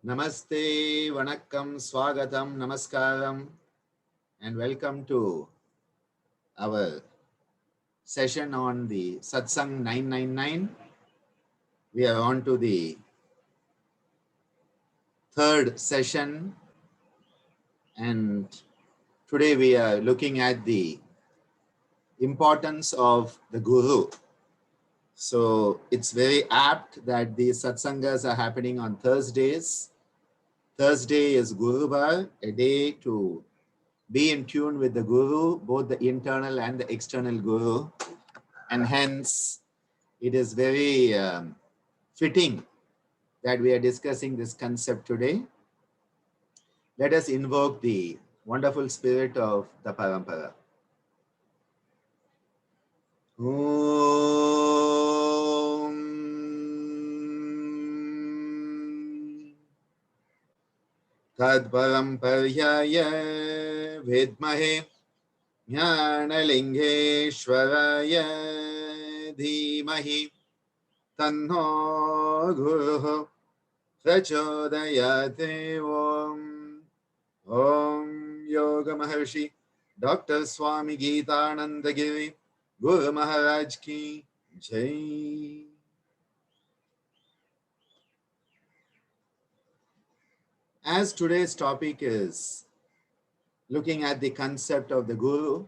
Namaste, Vanakkam, Swagatam, Namaskaram, and welcome to our session on the Satsang 999. We are on to the third session, and today we are looking at the importance of the Guru. So it's very apt that these Satsangas are happening on Thursdays. Thursday is Guru Bar, a day to be in tune with the Guru, both the internal and the external Guru. And hence, it is very fitting that we are discussing this concept today. Let us invoke the wonderful spirit of the Parampara. Om Tad Paramparaye Vidmahe Jnanalingeshwaraya Dhimahi Tanno Guruh Prachodayate. Om Yoga Maharshi Dr. Swami Geetananda Giri Guru Maharaj Ki Jai. As today's topic is looking at the concept of the Guru,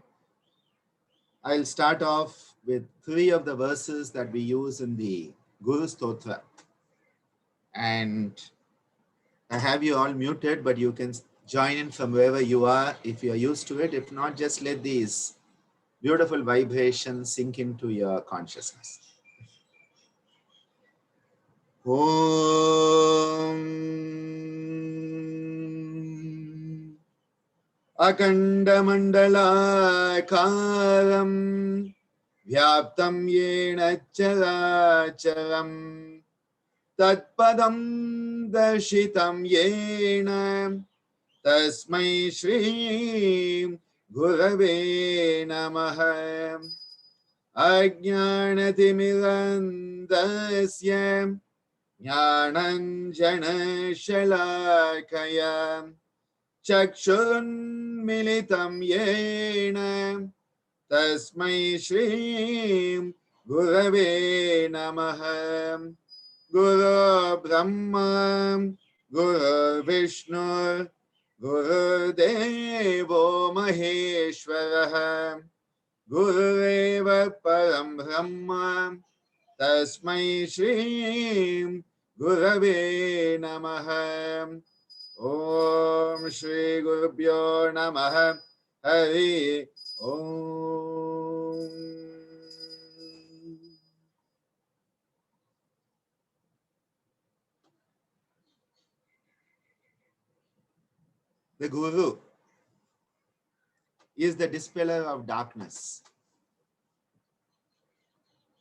I'll start off with 3 of the verses that we use in the Guru Stotra. And I have you all muted, but you can join in from wherever you are if you are used to it. If not, just let these beautiful vibrations sink into your consciousness. Om Akandamandalakaram Vyaptam Yena Characharam Tatpadam Darshitam Yena Tasmai Shri Gurave Namaha. Ajnanatimidandasya Jnananjana Shalakaya Chakshunmilitam Yena Tasmai Shri Gurave Namaha. Guru Brahma Guru Vishnu Guru Devo Maheshwaraha Gureva Param Brahma Tasmai Shri Gurave Namaha. Om Shri Gurubhyo Namaha. Hari Om. The Guru is the dispeller of darkness.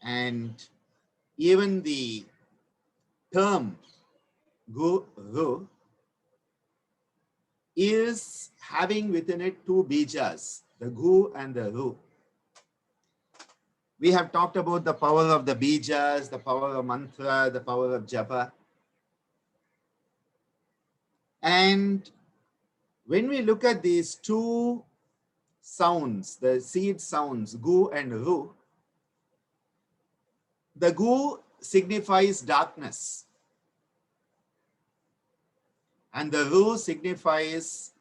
And even the term Guru is having within it 2 bijas, the Gu and the Ru. We have talked about the power of the bijas, the power of mantra, the power of japa. And when we look at these 2 sounds, the seed sounds, Gu and Ru, the Gu signifies darkness and the Ru signifies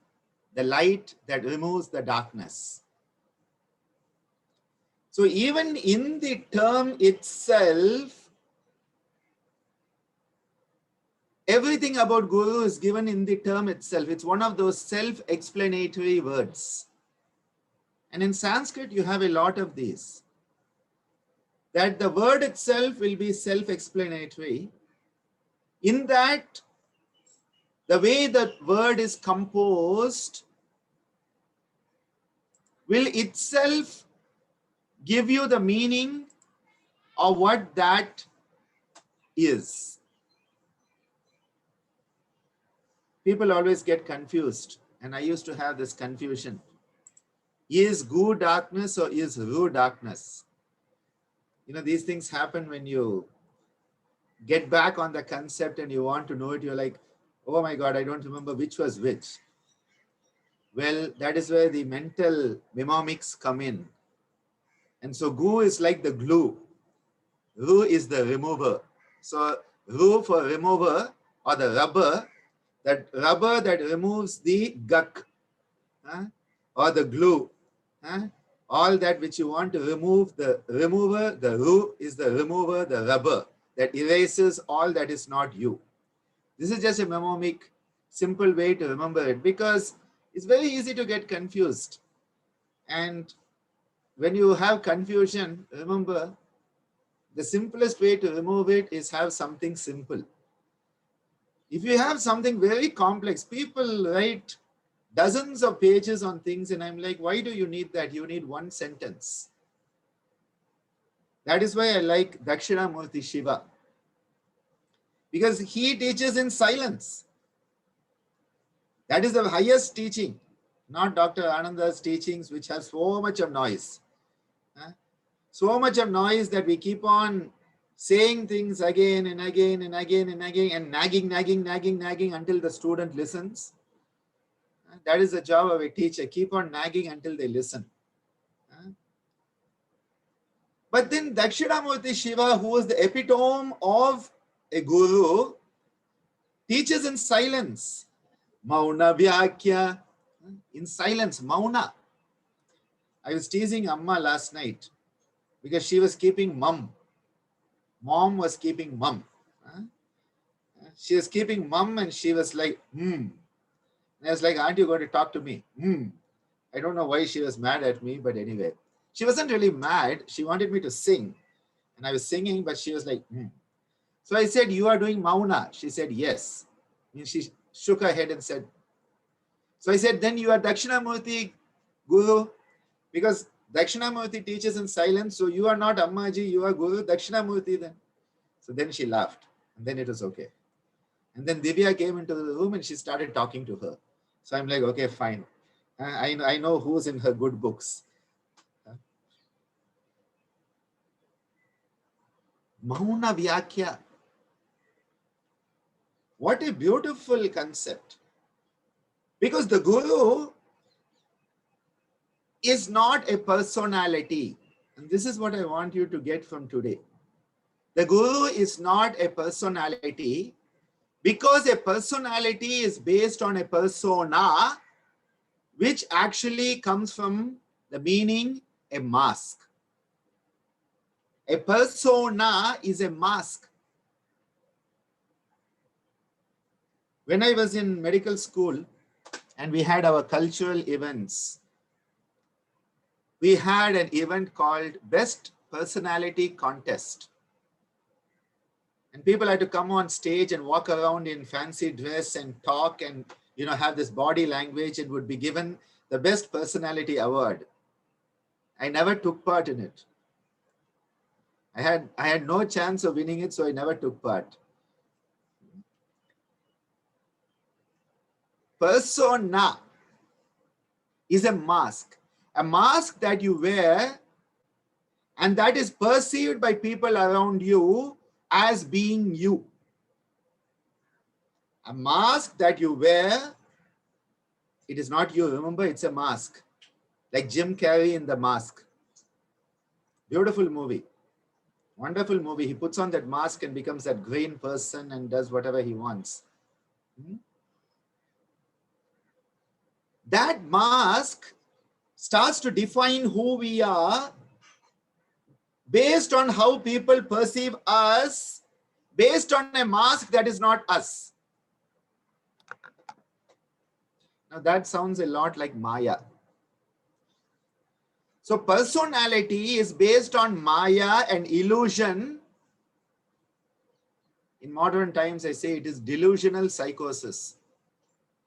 the light that removes the darkness. So even in the term itself, everything about Guru is given in the term itself. It's one of those self-explanatory words. And in Sanskrit, you have a lot of these. That the word itself will be self-explanatory, in that the way the word is composed will itself give you the meaning of what that is. People always get confused, and I used to have this confusion. Is Gu darkness or is Ru darkness? You know, these things happen when you get back on the concept and you want to know it. You're like, Oh my God, I don't remember which was which. Well, that is where the mental mnemonics come in. And so gu is like the glue. Ru is the remover. So ru for remover or the rubber that removes the guk, or the glue. All that which you want to remove, the remover, the ru is the remover, the rubber that erases all that is not you. This is just a mnemonic, simple way to remember it, because it's very easy to get confused. And when you have confusion, remember, the simplest way to remove it is have something simple. If you have something very complex, people write dozens of pages on things, and I'm like, why do you need that? You need one sentence. That is why I like Dakshinamurti Shiva, because he teaches in silence. That is the highest teaching, not Dr. Ananda's teachings, which have so much of noise. So much of noise that we keep on saying things again and again and again and again and nagging until the student listens. That is the job of a teacher. Keep on nagging until they listen. But then Dakshinamurti Shiva, who is the epitome of a guru, teaches in silence. Mauna Vyakya. In silence, Mauna. I was teasing Amma last night because she was keeping mum. Mom was keeping mum. She was keeping mum and she was like, And I was like, aren't you going to talk to me? I don't know why she was mad at me, but anyway. She wasn't really mad. She wanted me to sing. And I was singing, but she was like, So I said, you are doing Mauna. She said, yes. And she shook her head and said, so I said, then you are Dakshinamurti Guru, because Dakshinamurti teaches in silence. So you are not Ammaji, you are Guru Dakshinamurti then. So then she laughed. And then it was okay. And then Divya came into the room and she started talking to her. So I'm like, okay, fine. I know who's in her good books. Mauna Vyakya. What a beautiful concept. Because the Guru is not a personality. And this is what I want you to get from today. The Guru is not a personality, because a personality is based on a persona, which actually comes from the meaning a mask. A persona is a mask. When I was in medical school and we had our cultural events, we had an event called Best Personality Contest. And people had to come on stage and walk around in fancy dress and talk and have this body language, and would be given the Best Personality Award. I never took part in it. I had no chance of winning it, so I never took part. Persona is a mask that you wear and that is perceived by people around you as being you. A mask that you wear, it is not you. Remember, it's a mask. Like Jim Carrey in The Mask. Beautiful movie. Wonderful movie. He puts on that mask and becomes that green person and does whatever he wants. That mask starts to define who we are based on how people perceive us, based on a mask that is not us. Now that sounds a lot like Maya. So personality is based on Maya and illusion. In modern times, I say it is delusional psychosis.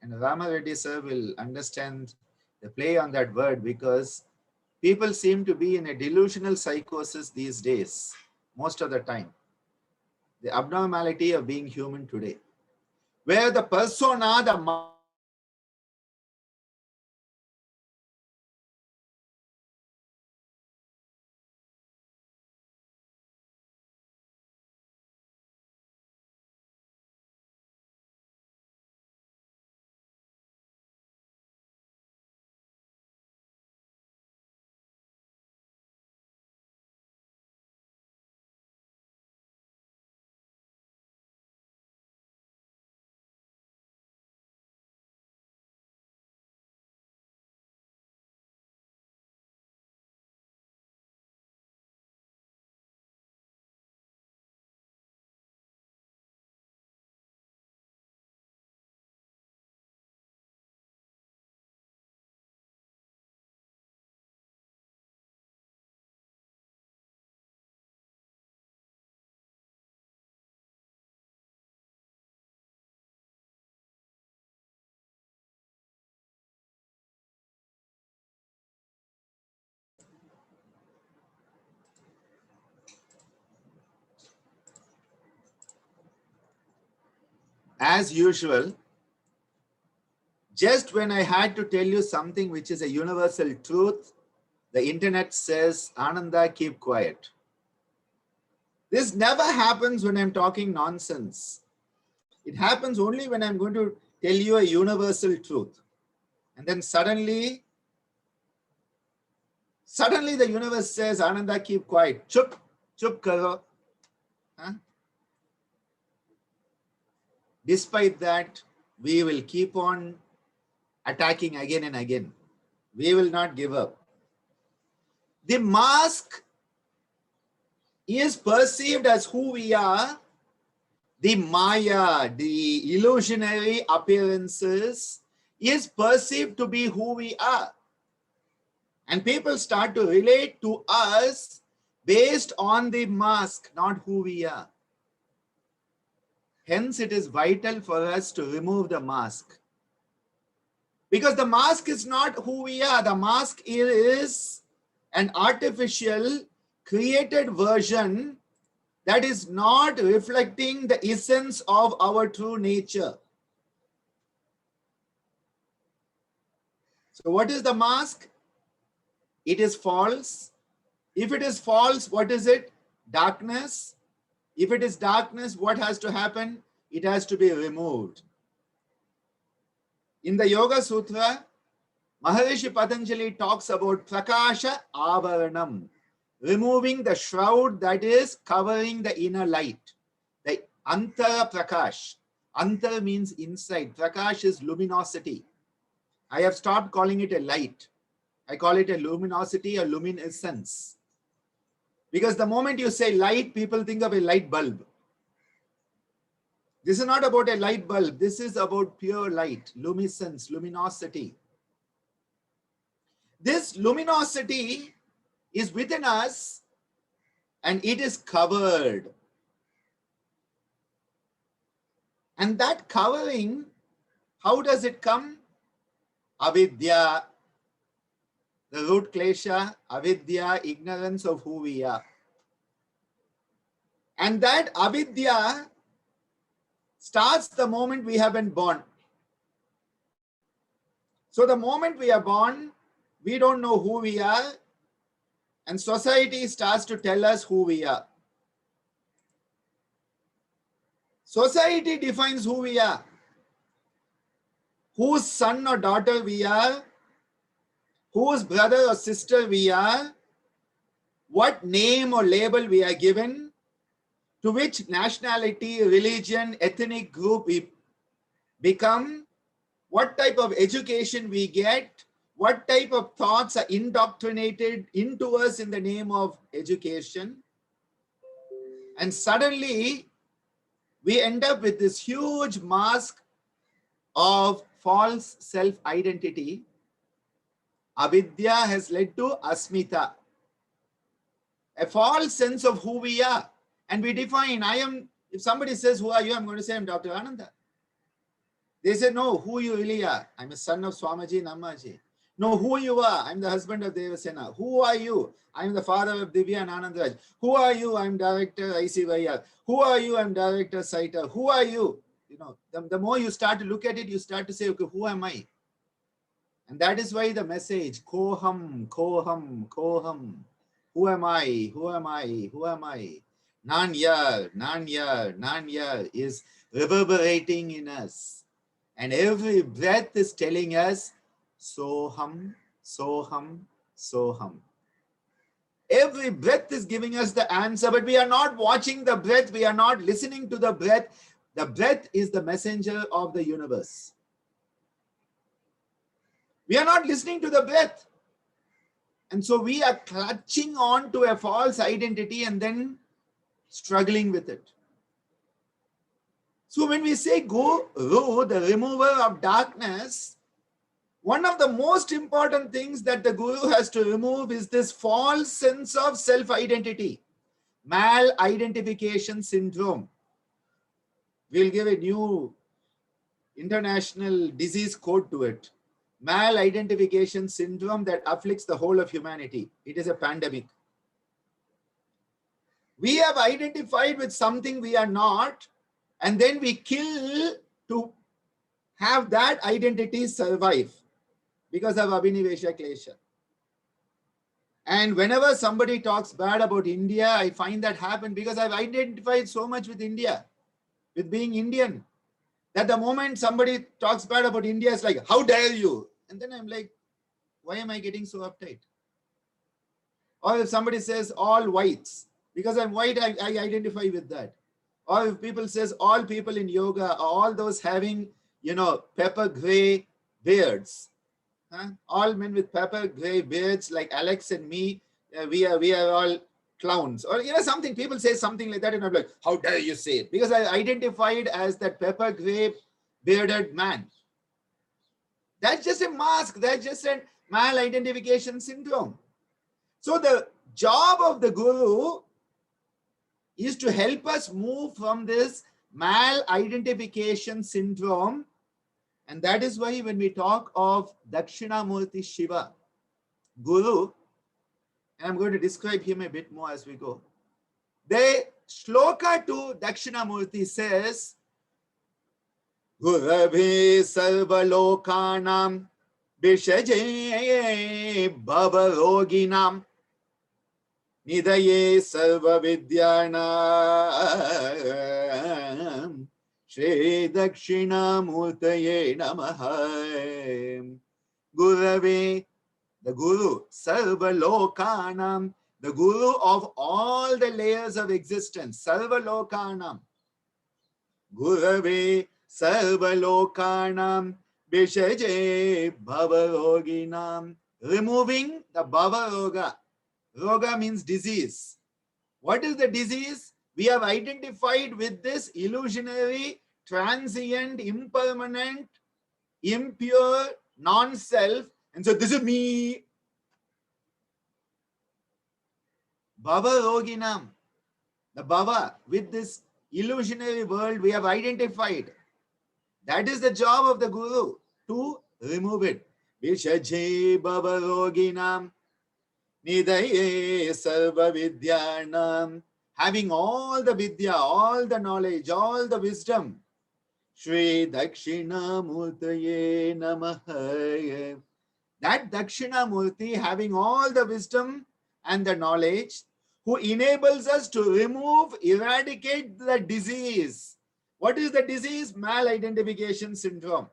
And Rama Reddy sir will understand the play on that word, because people seem to be in a delusional psychosis these days, most of the time. The abnormality of being human today, where the persona, the as usual, just when I had to tell you something which is a universal truth, the internet says, Ananda, keep quiet. This never happens when I'm talking nonsense. It happens only when I'm going to tell you a universal truth. And then suddenly the universe says, Ananda, keep quiet. Chup, chup karo. Huh? Despite that, we will keep on attacking again and again. We will not give up. The mask is perceived as who we are. The Maya, the illusionary appearances, is perceived to be who we are. And people start to relate to us based on the mask, not who we are. Hence, it is vital for us to remove the mask. Because the mask is not who we are. The mask is an artificial, created version that is not reflecting the essence of our true nature. So what is the mask? It is false. If it is false, what is it? Darkness. If it is darkness, what has to happen? It has to be removed. In the Yoga Sutra, Maharishi Patanjali talks about Prakasha Avaranam, removing the shroud that is covering the inner light, the Antara Prakash. Antara means inside. Prakash is luminosity. I have stopped calling it a light. I call it a luminosity, a luminescence. Because the moment you say light, people think of a light bulb. This is not about a light bulb. This is about pure light, luminescence, luminosity. This luminosity is within us and it is covered. And that covering, how does it come? Avidya, the root klesha, avidya, ignorance of who we are. And that avidya starts the moment we have been born. So the moment we are born, we don't know who we are, and society starts to tell us who we are. Society defines who we are, whose son or daughter we are, whose brother or sister we are, what name or label we are given, to which nationality, religion, ethnic group we become, what type of education we get, what type of thoughts are indoctrinated into us in the name of education. And suddenly, we end up with this huge mask of false self-identity. Avidya has led to asmita, a false sense of who we are. And we define, if somebody says, who are you? I'm going to say, I'm Dr. Ananda. They say, no, who you really are? I'm a son of Swamiji Namaji. No, who you are? I'm the husband of Devasena. Who are you? I'm the father of Divya and Anandaraj. Who are you? I'm director ICYR. Who are you? I'm director Saita. Who are you? You know, the more you start to look at it, you start to say, okay, who am I? And that is why the message, Koham, Koham, Koham. Who am I? Who am I? Who am I? Nanya, Nanya, Nanya is reverberating in us. And every breath is telling us, Soham, Soham, Soham. Every breath is giving us the answer, but we are not watching the breath. We are not listening to the breath. The breath is the messenger of the universe. We are not listening to the breath. And so we are clutching on to a false identity and then struggling with it. So when we say Guru, the remover of darkness, one of the most important things that the Guru has to remove is this false sense of self-identity, mal-identification syndrome. We'll give a new international disease code to it. Mal-identification syndrome that afflicts the whole of humanity. It is a pandemic. We have identified with something we are not, and then we kill to have that identity survive because of Abhinivesha Klesha. And whenever somebody talks bad about India, I find that happen because I've identified so much with India, with being Indian, that the moment somebody talks bad about India, it's like, how dare you? And then I'm like, why am I getting so uptight? Or if somebody says all whites, because I'm white, I identify with that. Or if people says all people in yoga, all those having, pepper gray beards, all men with pepper gray beards like Alex and me, we are all clowns. Or something, people say something like that and I'm like, how dare you say it? Because I identified as that pepper gray bearded man. That's just a mask. That's just a mal-identification syndrome. So the job of the guru is to help us move from this mal-identification syndrome. And that is why when we talk of Dakshinamurti Shiva, Guru, and I'm going to describe him a bit more as we go. The shloka to Dakshinamurti says, Gurabhi sarvalokanam bishaje bhavaroginam nidaye sarva vidyanam Shri Dakshinamurtaye namaha. Gurave, the Guru, Sarva Lokanam, the Guru of all the layers of existence, Sarva Lokanam. Gurave, Sarva Lokanam, Bishaje Bhavaroginam, removing the Bhavaroga. Roga means disease. What is the disease? We have identified with this illusionary, transient, impermanent, impure, non-self. And so this is me. Bhava Roginam. The Bhava, with this illusionary world, we have identified. That is the job of the Guru, to remove it. Vishaje Bhava Roginam. Nidaye Sarva Vidyanam. Having all the vidya, all the knowledge, all the wisdom. Shri Dakshinamurtaye namaha. That Dakshinamurti, having all the wisdom and the knowledge, who enables us to remove, eradicate the disease. What is the disease? Mal-identification syndrome.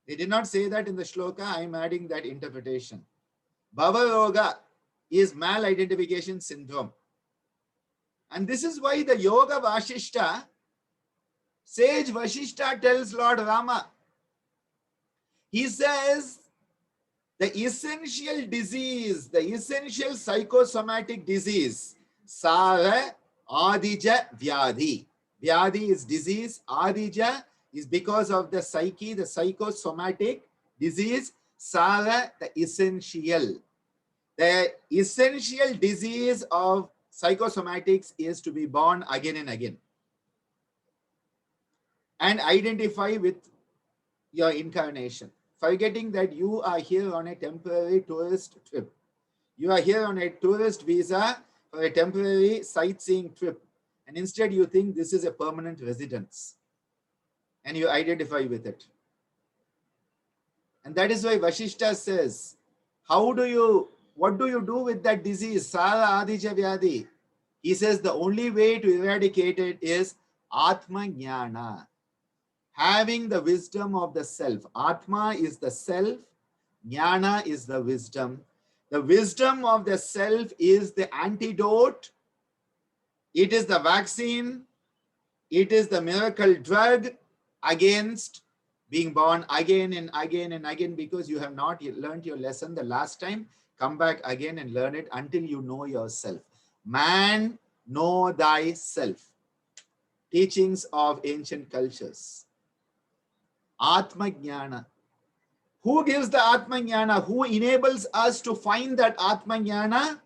They did not say that in the shloka. I am adding that interpretation. Bhavaroga is mal-identification syndrome. And this is why the Yoga Vashishta, sage Vashishta tells Lord Rama, he says, the essential disease, the essential psychosomatic disease, Sara Adija Vyadhi. Vyadhi is disease. Adija is because of the psyche, the psychosomatic disease. Sara, the essential. The essential disease of psychosomatics is to be born again and again and identify with your incarnation, forgetting that you are here on a temporary tourist trip. You are here on a tourist visa for a temporary sightseeing trip, and instead you think this is a permanent residence and you identify with it. And that is why Vashishta says, what do you do with that disease? Sara Adija Vyadhi. He says the only way to eradicate it is Atma Jnana. Having the wisdom of the self. Atma is the self. Jnana is the wisdom. The wisdom of the self is the antidote. It is the vaccine. It is the miracle drug against being born again and again and again, because you have not learned your lesson the last time. Come back again and learn it until you know yourself. Man, know thyself. Teachings of ancient cultures. Atma Jnana. Who gives the Atma Jnana? Who enables us to find that Atma Jnana?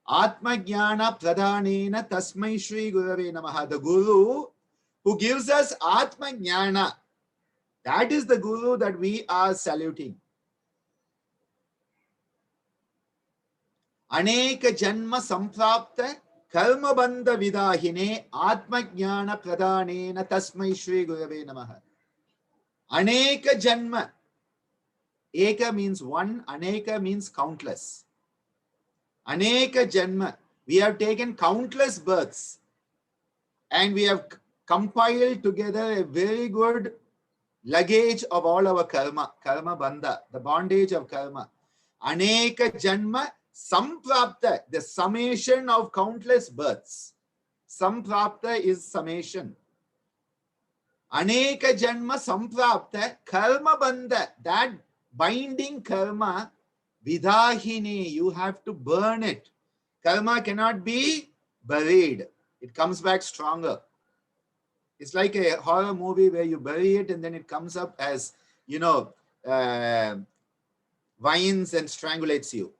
Atma Jnana Pradhanena Tasmai Shri Gurave Namaha. The Guru who gives us Atma Jnana. That is the Guru that we are saluting. Aneka Janma Samprapta Karma bandha vidahine atma jnana pradhanena tasmai shri gurave namaha. Aneka janma. Eka means one, aneka means countless. Aneka janma. We have taken countless births and we have compiled together a very good luggage of all our karma, karma bandha, the bondage of karma. Aneka janma samprapta, the summation of countless births. Samprapta is summation. Aneka janma samprapta karma bandha, that binding karma, vidahini, you have to burn it. Karma cannot be buried. It comes back stronger. It's like a horror movie where you bury it and then it comes up as, vines and strangulates you.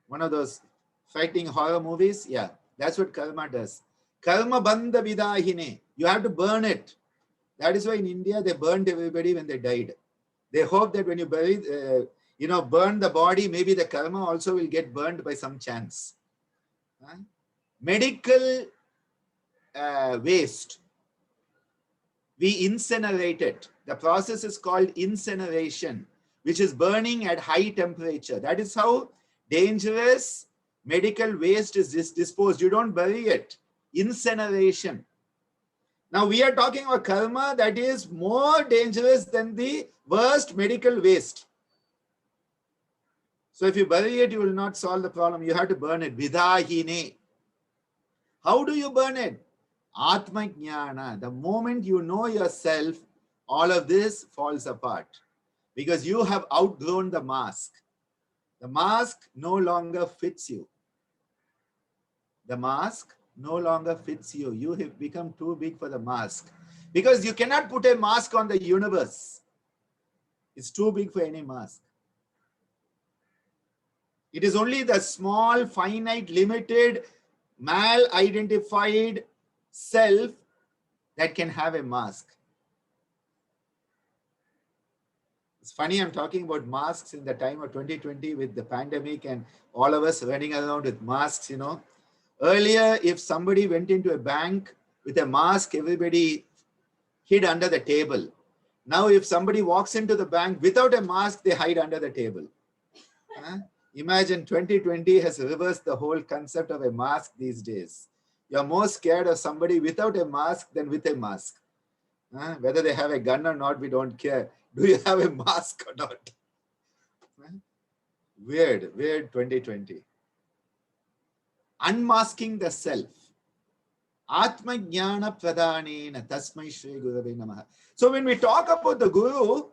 One of those fighting horror movies. Yeah, that's what karma does. Karma bandha vidahine. You have to burn it. That is why in India they burned everybody when they died. They hope that when you bury, burn the body, maybe the karma also will get burned by some chance. Medical waste, we incinerate it. The process is called incineration, which is burning at high temperature. That is how dangerous medical waste is disposed. You don't bury it. Incineration. Now we are talking about karma that is more dangerous than the worst medical waste. So if you bury it, you will not solve the problem. You have to burn it. Vidahine. How do you burn it? Atma Jnana. The moment you know yourself, all of this falls apart. Because you have outgrown the mask. The mask no longer fits you. The mask no longer fits you. You have become too big for the mask. Because you cannot put a mask on the universe. It's too big for any mask. It is only the small, finite, limited, mal-identified self that can have a mask. It's funny, I'm talking about masks in the time of 2020 with the pandemic and all of us running around with masks, Earlier, if somebody went into a bank with a mask, everybody hid under the table. Now, if somebody walks into the bank without a mask, they hide under the table. Imagine 2020 has reversed the whole concept of a mask these days. You're more scared of somebody without a mask than with a mask. Whether they have a gun or not, we don't care. Do you have a mask or not? Weird 2020. Unmasking the self. Atma Jnana Pradhanena Tasmai Shri Gurave Namaha. So when we talk about the Guru,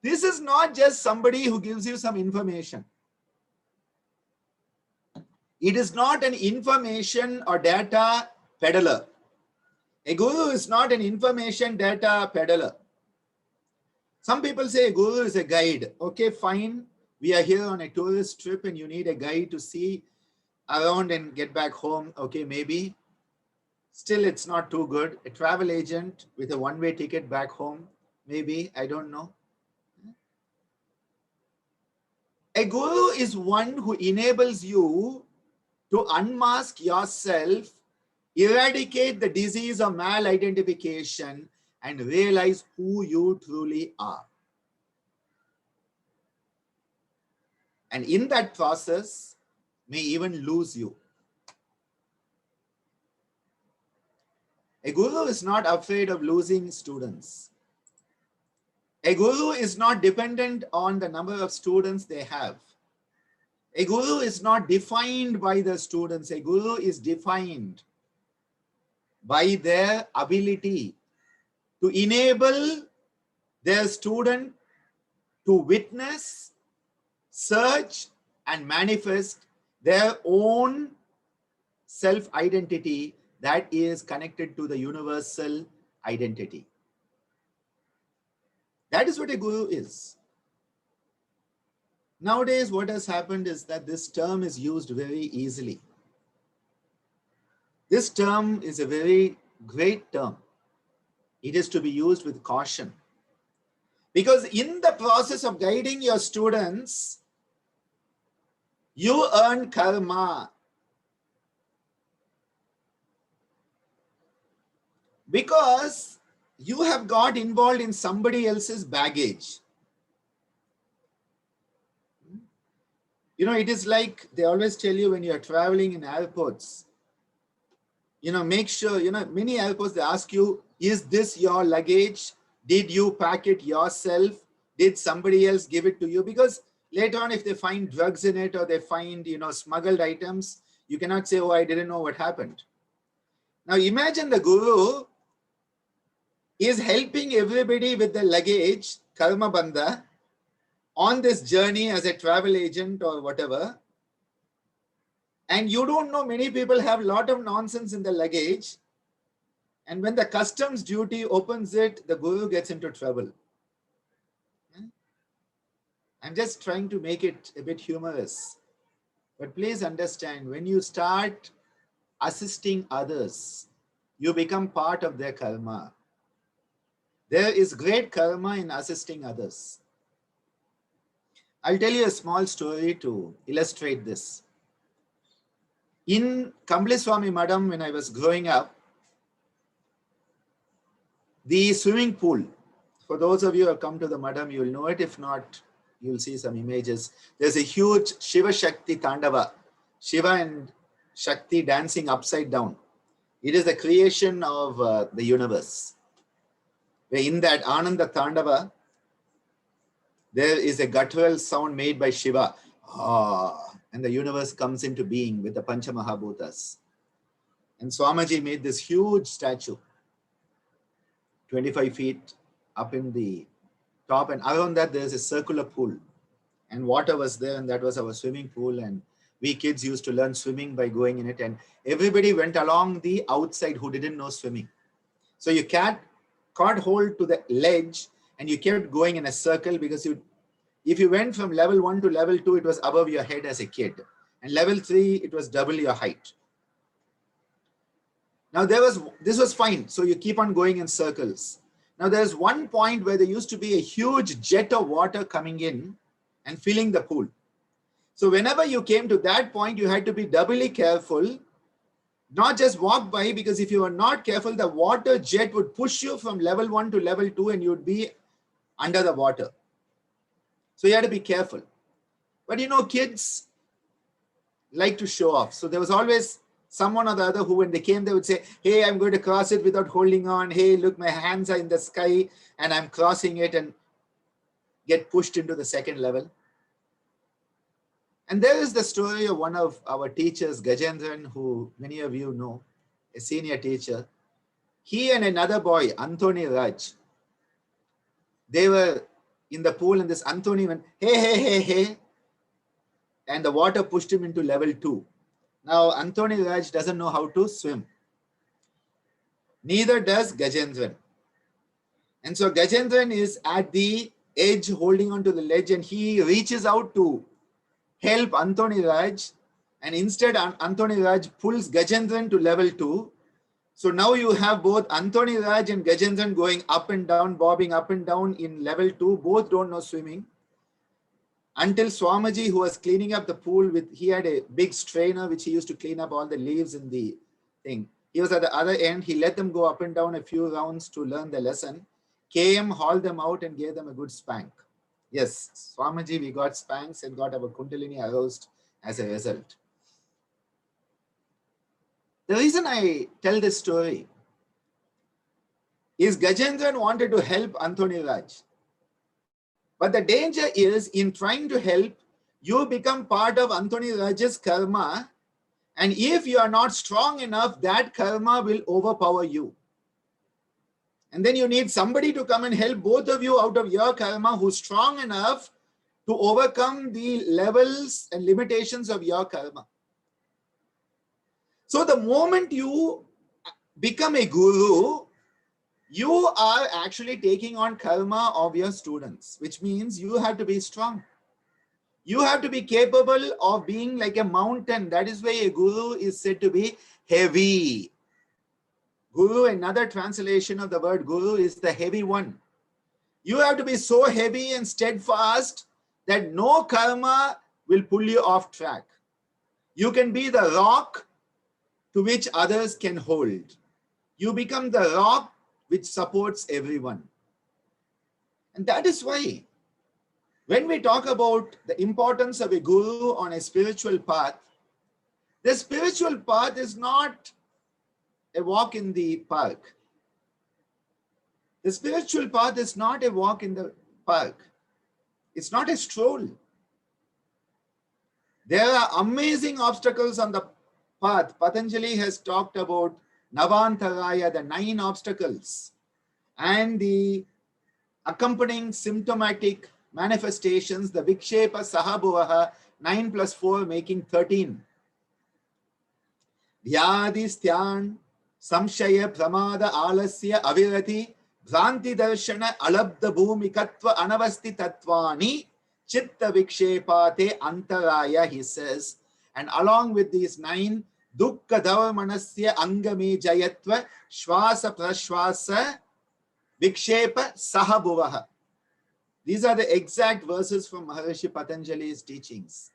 this is not just somebody who gives you some information. It is not an information or data peddler. A guru is not an information data peddler. Some people say a guru is a guide. Okay, fine. We are here on a tourist trip and you need a guide to see around and get back home. Okay, maybe. Still, it's not too good. A travel agent with a one-way ticket back home. Maybe, I don't know. A guru is one who enables you to unmask yourself, eradicate the disease of mal-identification, and realize who you truly are. And in that process, may even lose you. A guru is not afraid of losing students. A guru is not dependent on the number of students they have. A guru is not defined by the students. A guru is defined by their ability to enable their student to witness, search, and manifest their own self-identity that is connected to the universal identity. That is what a guru is. Nowadays, what has happened is that this term is used very easily. This term is a very great term. It is to be used with caution. Because in the process of guiding your students, you earn karma. Because you have got involved in somebody else's baggage. You know, it is like they always tell you when you are traveling in airports, you know, make sure, you know, many airports, they ask you, is this your luggage? Did you pack it yourself? Did somebody else give it to you? Because later on, if they find drugs in it or they find, you know, smuggled items, you cannot say, oh, I didn't know what happened. Now imagine the guru is helping everybody with the luggage, karma bandha, on this journey as a travel agent or whatever. And you don't know, many people have a lot of nonsense in the luggage. And when the customs duty opens it, the guru gets into trouble. I'm just trying to make it a bit humorous. But please understand, when you start assisting others, you become part of their karma. There is great karma in assisting others. I'll tell you a small story to illustrate this. In Kambliswami Madam, when I was growing up, the swimming pool, for those of you who have come to the Madam, you will know it. If not, you'll see some images. There's a huge Shiva Shakti Tandava, Shiva and Shakti dancing upside down. It is the creation of the universe. Where in that Ananda Tandava, there is a guttural sound made by Shiva. And the universe comes into being with the Pancha Mahabhutas. And Swamiji made this huge statue, 25 feet up in the top. And around that, there's a circular pool. And water was there, and that was our swimming pool. And we kids used to learn swimming by going in it. And everybody went along the outside who didn't know swimming. So you caught hold to the ledge, and you kept going in a circle, because if you went from level 1 to level 2, it was above your head as a kid. And level 3, it was double your height. Now this was fine. So you keep on going in circles. Now there's one point where there used to be a huge jet of water coming in and filling the pool. So whenever you came to that point, you had to be doubly careful, not just walk by, because if you were not careful, the water jet would push you from level 1 to level 2 and you would be under the water. So you had to be careful. But you know, kids like to show off. So there was always someone or the other who, when they came, they would say, hey, I'm going to cross it without holding on. Hey, look, my hands are in the sky and I'm crossing it, and get pushed into the second level. And there is the story of one of our teachers, Gajendran, who many of you know, a senior teacher. He and another boy, Anthony Raj, they were in the pool, and this Anthony went, hey, hey, hey, hey. And the water pushed him into level 2. Now, Anthony Raj doesn't know how to swim. Neither does Gajendran. And so Gajendran is at the edge holding onto the ledge, and he reaches out to help Anthony Raj. And instead, Anthony Raj pulls Gajendran to level 2. So now you have both Anthony Raj and Gajendran going up and down, bobbing up and down in level 2. Both don't know swimming. Until Swamiji, who was cleaning up the pool he had a big strainer which he used to clean up all the leaves in the thing. He was at the other end. He let them go up and down a few rounds to learn the lesson, came, hauled them out, and gave them a good spank. Yes, Swamiji, we got spanks and got our Kundalini aroused as a result. The reason I tell this story is Gajendran wanted to help Anthony Raj. But the danger is, in trying to help, you become part of Anthony Raj's karma. And if you are not strong enough, that karma will overpower you. And then you need somebody to come and help both of you out of your karma, who's strong enough to overcome the levels and limitations of your karma. So the moment you become a guru, you are actually taking on karma of your students, which means you have to be strong. You have to be capable of being like a mountain. That is why a guru is said to be heavy. Guru, another translation of the word guru, is the heavy one. You have to be so heavy and steadfast that no karma will pull you off track. You can be the rock to which others can hold. You become the rock which supports everyone. And that is why when we talk about the importance of a guru on a spiritual path, the spiritual path is not a walk in the park. The spiritual path is not a walk in the park. It's not a stroll. There are amazing obstacles on the path. Patanjali has talked about Navantaraya, the 9 obstacles, and the accompanying symptomatic manifestations, the Vikshepa Sahabhuvaha, 9 plus 4 making 13. Vyadistyan, Samshaya, Pramada, Alasya, Avirati, Bhranti Darshana, Alabda Bhumikatva, Anavasti Tatvani, Chitta Vikshepate Antaraya, he says. And along with these 9, Dukkha Davamanasya Angami Jayatva, Shwasa Prashwasa, Vikshepa Sahabhuvaha. These are the exact verses from Maharishi Patanjali's teachings.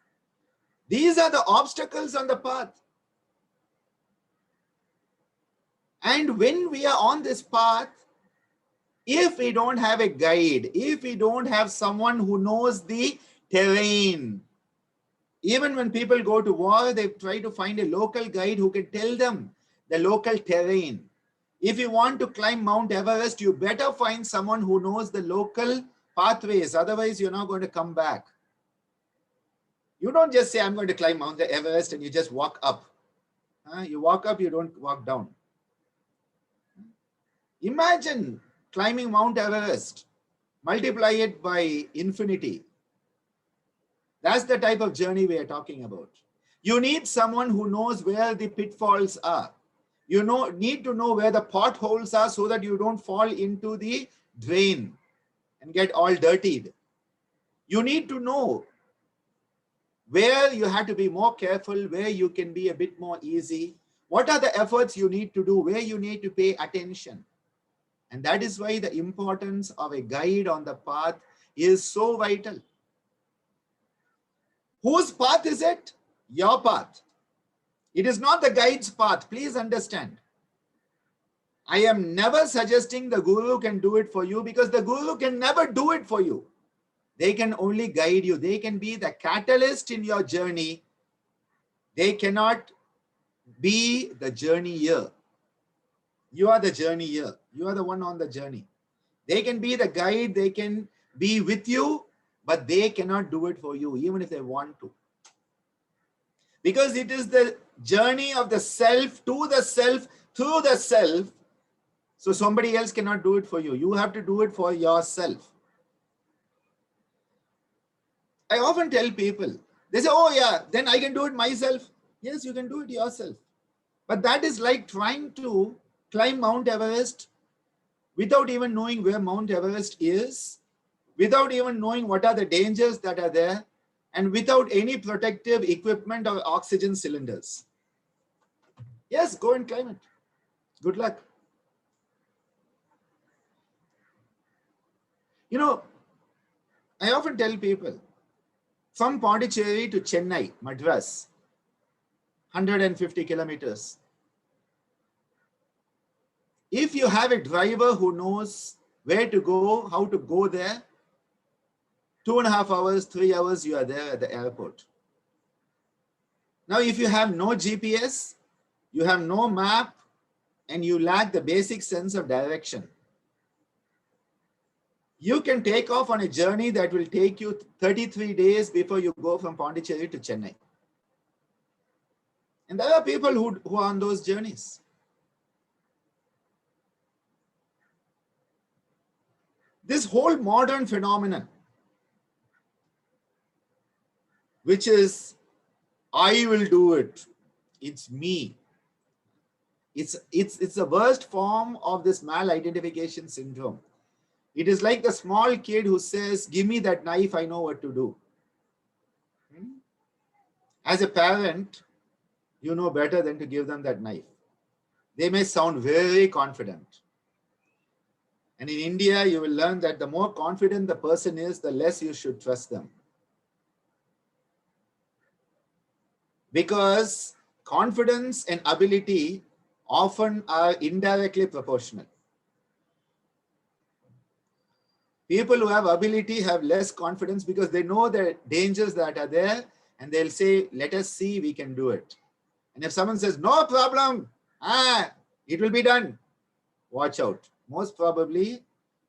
These are the obstacles on the path. And when we are on this path, if we don't have a guide, if we don't have someone who knows the terrain, even when people go to war, they try to find a local guide who can tell them the local terrain. If you want to climb Mount Everest, you better find someone who knows the local pathways. Otherwise, you're not going to come back. You don't just say, I'm going to climb Mount Everest and you just walk up. You walk up, you don't walk down. Imagine climbing Mount Everest, multiply it by infinity. That's the type of journey we are talking about. You need someone who knows where the pitfalls are. You need to know where the potholes are so that you don't fall into the drain and get all dirtied. You need to know where you have to be more careful, where you can be a bit more easy. What are the efforts you need to do, where you need to pay attention. And that is why the importance of a guide on the path is so vital. Whose path is it? Your path. It is not the guide's path. Please understand. I am never suggesting the guru can do it for you, because the guru can never do it for you. They can only guide you. They can be the catalyst in your journey. They cannot be the journeyer. You are the journeyer. You are the one on the journey. They can be the guide. They can be with you, but they cannot do it for you, even if they want to. Because it is the journey of the self to the self, through the self. So somebody else cannot do it for you. You have to do it for yourself. I often tell people, they say, oh yeah, then I can do it myself. Yes, you can do it yourself. But that is like trying to climb Mount Everest without even knowing where Mount Everest is, without even knowing what are the dangers that are there, and without any protective equipment or oxygen cylinders. Yes, go and climb it. Good luck. You know, I often tell people, from Pondicherry to Chennai, Madras, 150 kilometers. If you have a driver who knows where to go, how to go there, 2.5 hours, 3 hours, you are there at the airport. Now, if you have no GPS, you have no map, and you lack the basic sense of direction, you can take off on a journey that will take you 33 days before you go from Pondicherry to Chennai. And there are people who are on those journeys. This whole modern phenomenon, which is, I will do it, it's me. It's the worst form of this mal-identification syndrome. It is like the small kid who says, give me that knife, I know what to do. As a parent, you know better than to give them that knife. They may sound very confident. And in India, you will learn that the more confident the person is, the less you should trust them. Because confidence and ability often are indirectly proportional. People who have ability have less confidence because they know the dangers that are there, and they'll say, let us see, we can do it. And if someone says, no problem, it will be done, watch out. Most probably,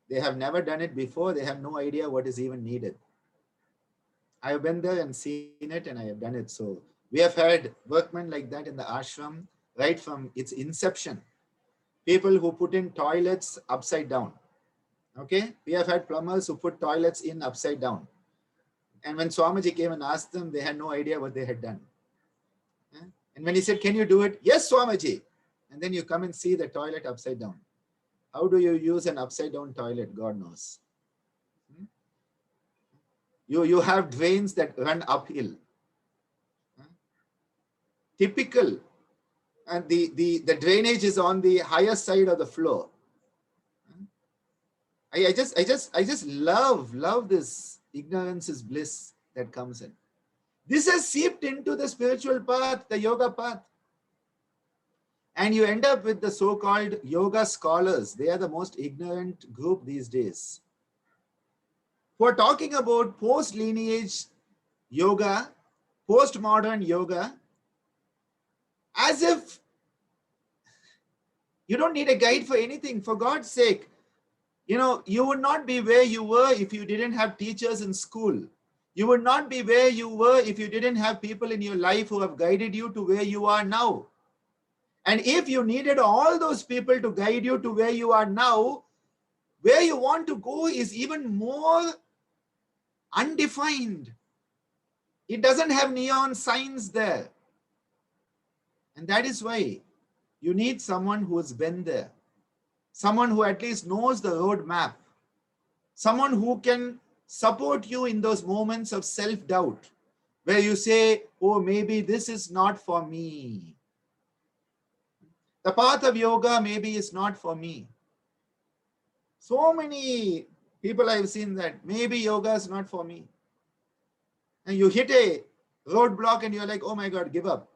they have never done it before. They have no idea what is even needed. I have been there and seen it, and I have done it. So we have had workmen like that in the ashram right from its inception. People who put in toilets upside down. Okay, we have had plumbers who put toilets in upside down. And when Swamiji came and asked them, they had no idea what they had done. And when he said, can you do it? Yes, Swamiji. And then you come and see the toilet upside down. How do you use an upside down toilet? God knows. You have drains that run uphill. Typical. And the drainage is on the higher side of the floor. I just love this ignorance is bliss that comes in. This has seeped into the spiritual path, the yoga path. And you end up with the so-called yoga scholars. They are the most ignorant group these days. Who are talking about post-lineage yoga, post-modern yoga, as if you don't need a guide for anything. For God's sake, you would not be where you were if you didn't have teachers in school. You would not be where you were if you didn't have people in your life who have guided you to where you are now. And if you needed all those people to guide you to where you are now, where you want to go is even more undefined. It doesn't have neon signs there. And that is why you need someone who has been there. Someone who at least knows the road map. Someone who can support you in those moments of self-doubt, where you say, oh, maybe this is not for me. The path of yoga maybe is not for me. So many people I've seen that maybe yoga is not for me. And you hit a roadblock and you're like, oh my God, give up.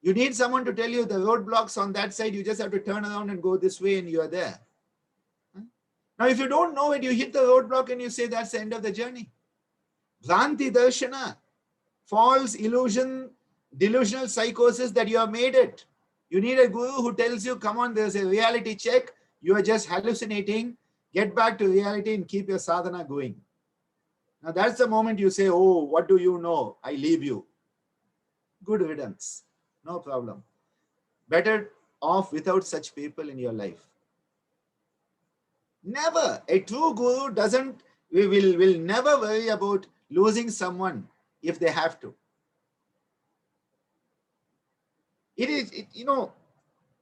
You need someone to tell you the roadblocks on that side. You just have to turn around and go this way and you are there. Now, if you don't know it, you hit the roadblock and you say that's the end of the journey. Bhranti darshana, false illusion, delusional psychosis that you have made it. You need a guru who tells you, come on, there's a reality check. You are just hallucinating. Get back to reality and keep your sadhana going. Now, that's the moment you say, oh, what do you know? I leave you. Good riddance. No problem. Better off without such people in your life. Never. A true guru will never worry about losing someone if they have to.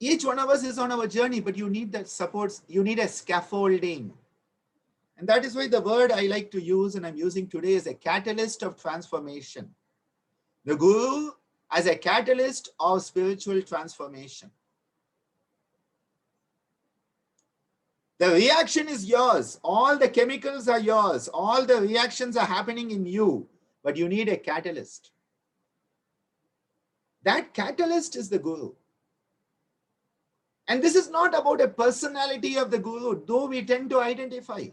Each one of us is on our journey, but you need that support. You need a scaffolding. And that is why the word I like to use, and I'm using today, is a catalyst of transformation. The guru as a catalyst of spiritual transformation. The reaction is yours. All the chemicals are yours. All the reactions are happening in you, but you need a catalyst. That catalyst is the guru. And this is not about a personality of the guru, though we tend to identify.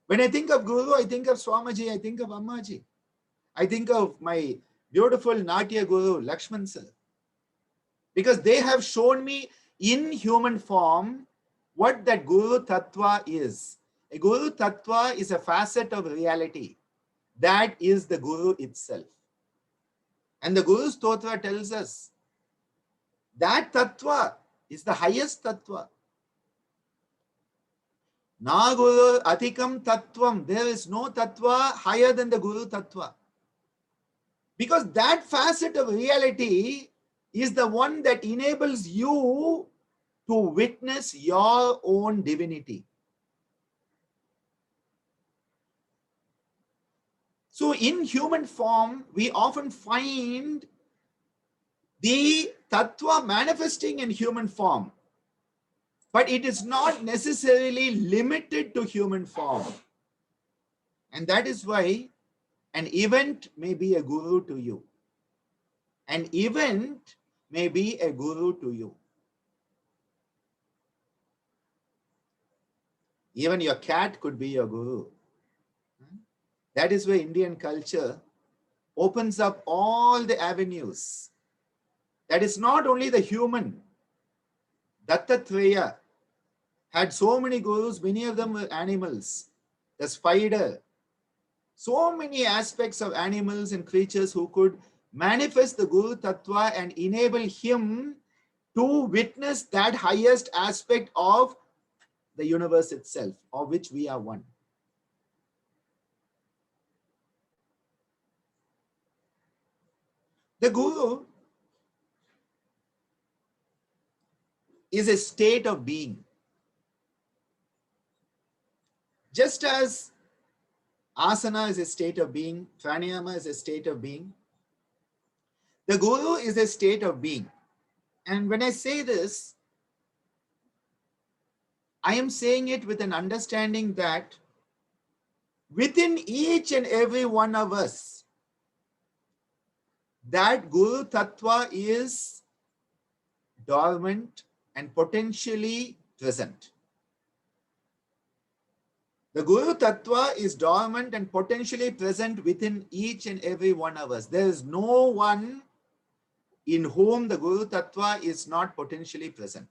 When I think of guru, I think of Swamiji, I think of Ammaji. I think of my beautiful Natya guru, Lakshman sir. Because they have shown me in human form what that Guru Tattva is. A Guru Tattva is a facet of reality. That is the Guru itself. And the Guru Stotra tells us that Tattva is the highest Tattva. Na Guru Atikam Tattvam. There is no Tattva higher than the Guru Tattva. Because that facet of reality is the one that enables you to witness your own divinity. So in human form, we often find the tattva manifesting in human form, but it is not necessarily limited to human form. And that is why an event may be a guru to you. An event may be a guru to you. Even your cat could be your guru. That is where Indian culture opens up all the avenues. That is not only the human. Dattatreya had so many gurus, many of them were animals. The spider, so many aspects of animals and creatures who could manifest the Guru Tattva and enable him to witness that highest aspect of the universe itself, of which we are one. The Guru is a state of being. Just as asana is a state of being, pranayama is a state of being, the Guru is a state of being. And when I say this, I am saying it with an understanding that within each and every one of us, that Guru Tattva is dormant and potentially present. The Guru Tattva is dormant and potentially present within each and every one of us. There is no one in whom the Guru Tattva is not potentially present.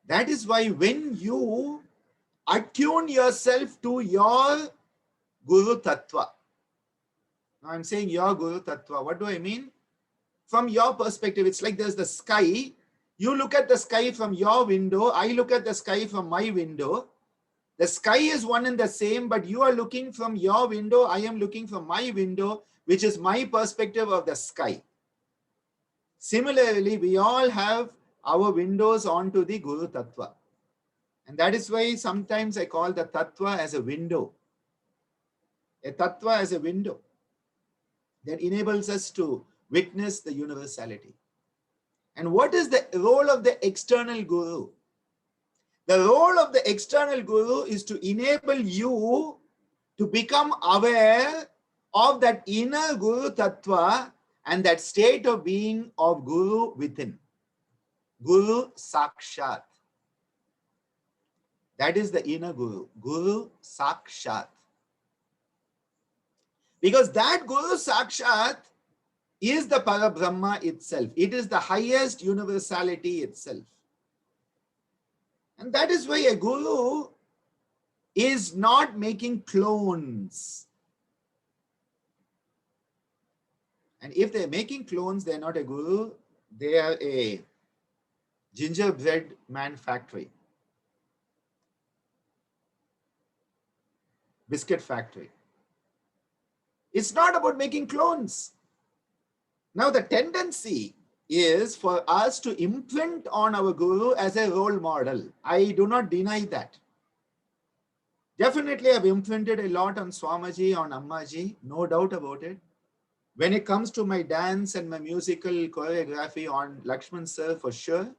That is why when you attune yourself to your Guru Tattva, now I'm saying your Guru Tattva, what do I mean? From your perspective, it's like there's the sky. You look at the sky from your window, I look at the sky from my window. The sky is one and the same, but you are looking from your window, I am looking from my window, which is my perspective of the sky. Similarly, we all have our windows onto the Guru Tattva. And that is why sometimes I call the Tattva as a window. A Tattva as a window that enables us to witness the universality. And what is the role of the external Guru? The role of the external Guru is to enable you to become aware of that inner Guru Tattva and that state of being of Guru within. Guru Sakshat. That is the inner Guru. Guru Sakshat. Because that Guru Sakshat is the Parabrahma itself. It is the highest universality itself. And that is why a Guru is not making clones. And if they're making clones, they're not a Guru. They are a gingerbread man factory. Biscuit factory. It's not about making clones. Now the tendency is for us to imprint on our Guru as a role model. I do not deny that. Definitely I've imprinted a lot on Swamiji, on Ammaji, no doubt about it. When it comes to my dance and my musical choreography on Lakshman sir, for sure.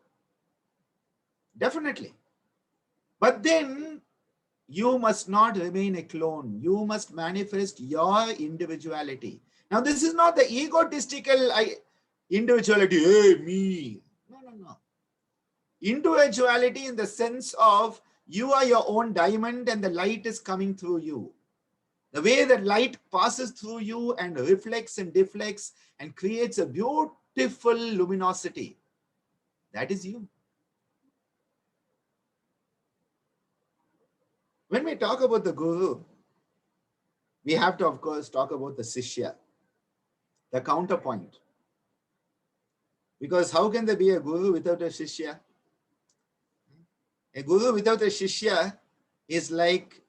Definitely. But then you must not remain a clone. You must manifest your individuality. Now this is not the egotistical individuality, hey, me. No. Individuality in the sense of you are your own diamond and the light is coming through you. The way that light passes through you and reflects and deflects and creates a beautiful luminosity. That is you. When we talk about the Guru, we have to, of course, talk about the Sishya, the counterpoint. Because how can there be a Guru without a Shishya? A Guru without a Shishya is like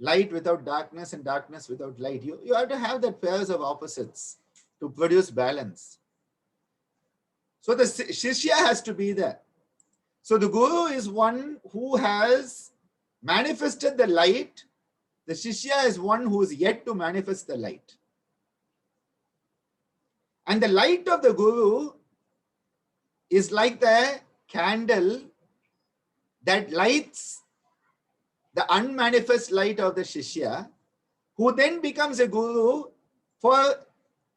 light without darkness and darkness without light. You have to have that pairs of opposites to produce balance. So the Shishya has to be there. So the Guru is one who has manifested the light. The Shishya is one who is yet to manifest the light. And the light of the Guru is like the candle that lights the unmanifest light of the Shishya, who then becomes a Guru for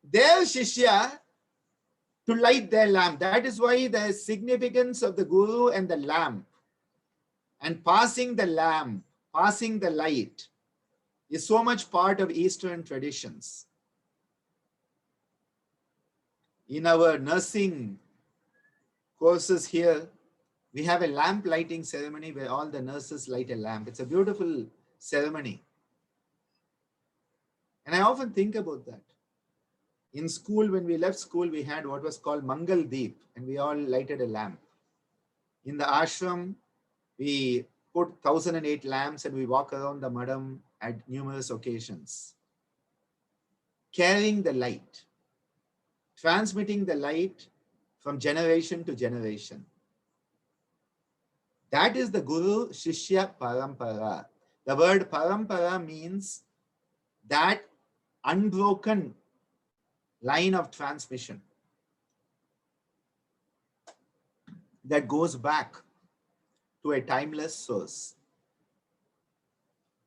their Shishya to light their lamp. That is why the significance of the Guru and the lamp and passing the lamp, passing the light is so much part of Eastern traditions. In our nursing courses here, we have a lamp lighting ceremony where all the nurses light a lamp. It's a beautiful ceremony. And I often think about that. In school, when we left school, we had what was called Mangal Deep, and we all lighted a lamp. In the ashram, we put 1008 lamps and we walk around the madam at numerous occasions, carrying the light, transmitting the light from generation to generation. That is the Guru Shishya Parampara. The word Parampara means that unbroken line of transmission that goes back to a timeless source.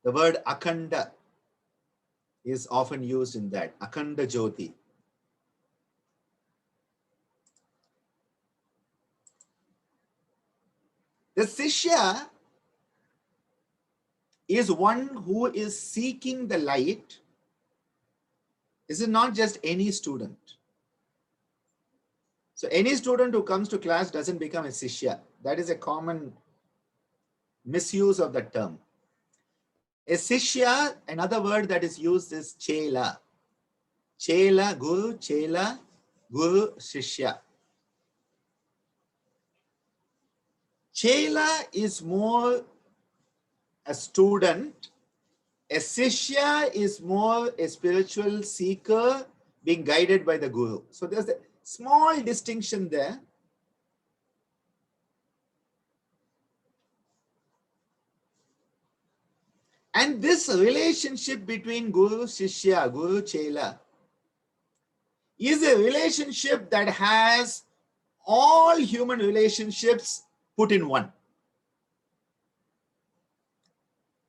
The word Akhanda is often used in that, Akhanda Jyoti. The Sishya is one who is seeking the light. This is not just any student. So any student who comes to class doesn't become a Sishya. That is a common misuse of the term. A Sishya, another word that is used is Chela. Chela, Guru, Shishya. Chela is more a student. A Sishya is more a spiritual seeker being guided by the Guru. So there's a small distinction there. And this relationship between Guru Shishya, Guru Chela, is a relationship that has all human relationships put in one.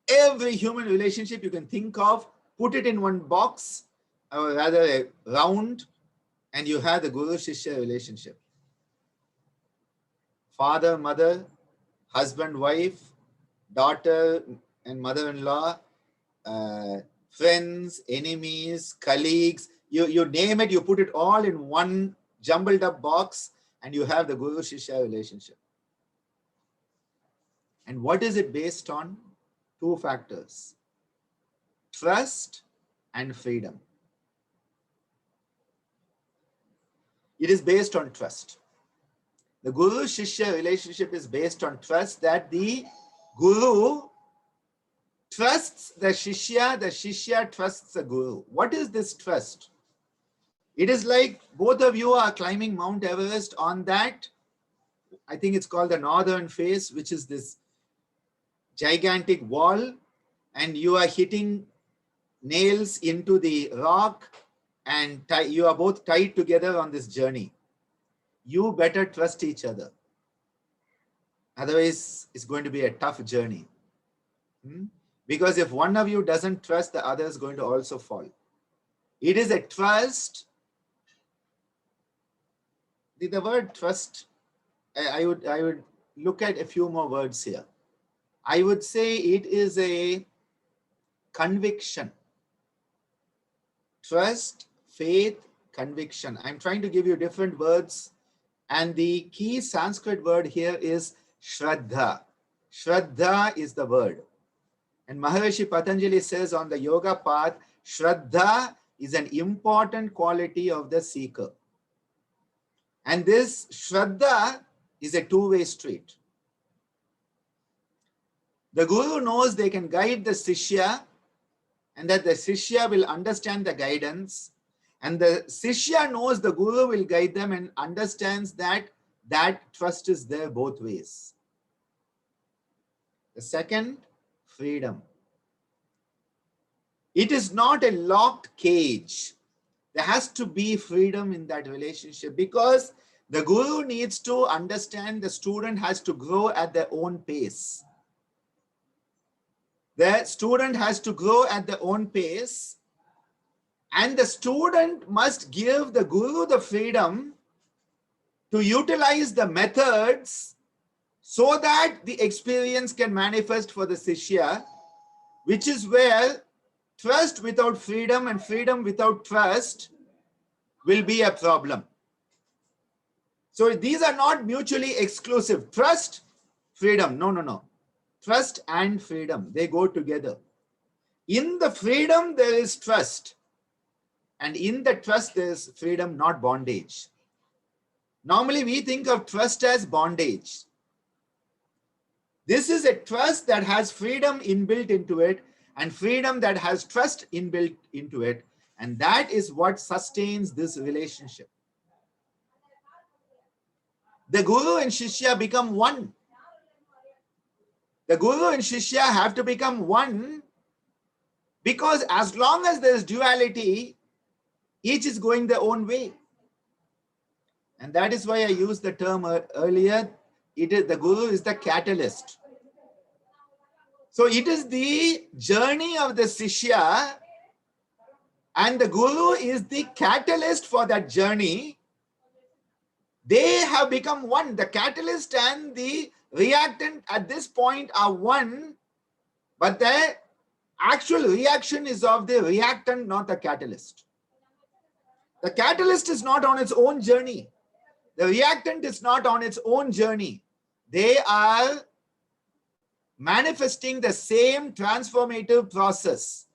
Every human relationship you can think of, put it in one box, or rather a round, and you have the Guru Shishya relationship. Father, mother, husband, wife, daughter and mother-in-law, friends, enemies, colleagues, you name it, you put it all in one jumbled up box and you have the Guru Shishya relationship. And what is it based on? Two factors: trust and freedom. It is based on trust. The Guru Shishya relationship is based on trust, that the Guru trusts the Shishya trusts the Guru. What is this trust? It is like both of you are climbing Mount Everest on that, I think it's called the northern face, which is this gigantic wall, and you are hitting nails into the rock and you are both tied together on this journey. You better trust each other. Otherwise, it's going to be a tough journey. Because if one of you doesn't trust, the other is going to also fall. It is a trust. The word trust, I would look at a few more words here. I would say it is a conviction. Trust, faith, conviction. I'm trying to give you different words, and the key Sanskrit word here is Shraddha. Shraddha is the word. And Maharishi Patanjali says on the yoga path, Shraddha is an important quality of the seeker. And this Shraddha is a two-way street. The Guru knows they can guide the Sishya, and that the Sishya will understand the guidance. And the Sishya knows the Guru will guide them and understands that that trust is there both ways. The second, freedom. It is not a locked cage. There has to be freedom in that relationship, because the Guru needs to understand the student has to grow at their own pace. The student has to grow at their own pace, and the student must give the Guru the freedom to utilize the methods so that the experience can manifest for the Shishya, which is where trust without freedom and freedom without trust will be a problem. So these are not mutually exclusive. Trust, freedom. No, no, no. Trust and freedom, they go together. In the freedom, there is trust. And in the trust, there is freedom, not bondage. Normally, we think of trust as bondage. This is a trust that has freedom inbuilt into it, and freedom that has trust inbuilt into it. And that is what sustains this relationship. The Guru and Shishya become one. The Guru and Shishya have to become one, because as long as there is duality, each is going their own way. And that is why I used the term earlier. It is the Guru is the catalyst. So it is the journey of the Shishya, and the Guru is the catalyst for that journey. They have become one. The catalyst and the reactant at this point are one, but the actual reaction is of the reactant, not the catalyst. The catalyst is not on its own journey. The reactant is not on its own journey. They are manifesting the same transformative process.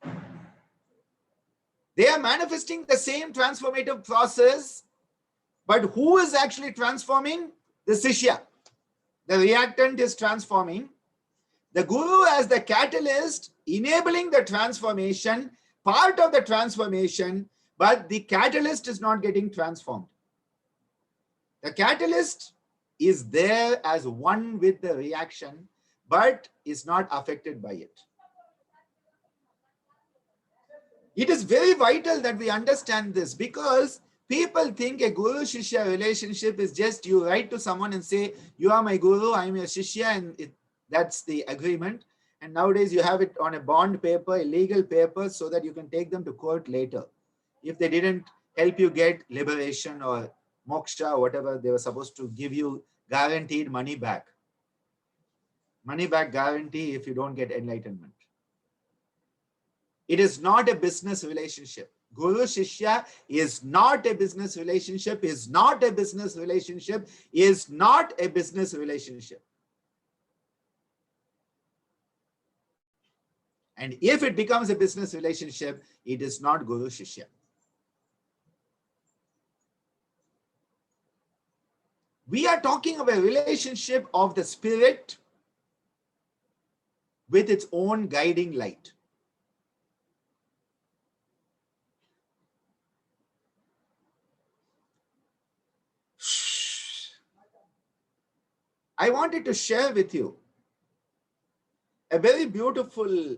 They are manifesting the same transformative process, but who is actually transforming? The Shishya. The reactant is transforming. The Guru as the catalyst, enabling the transformation, part of the transformation, but the catalyst is not getting transformed. The catalyst is there as one with the reaction, but is not affected by it. It is very vital that we understand this, because people think a Guru-Shishya relationship is just you write to someone and say, you are my Guru, I am your Shishya, and that's the agreement. And nowadays you have it on a bond paper, a legal paper, so that you can take them to court later if they didn't help you get liberation or moksha or whatever they were supposed to give you, guaranteed money back. Money back guarantee if you don't get enlightenment. It is not a business relationship. Guru Shishya is not a business relationship, is not a business relationship, is not a business relationship. And if it becomes a business relationship, it is not Guru Shishya. We are talking of a relationship of the spirit with its own guiding light. I wanted to share with you a very beautiful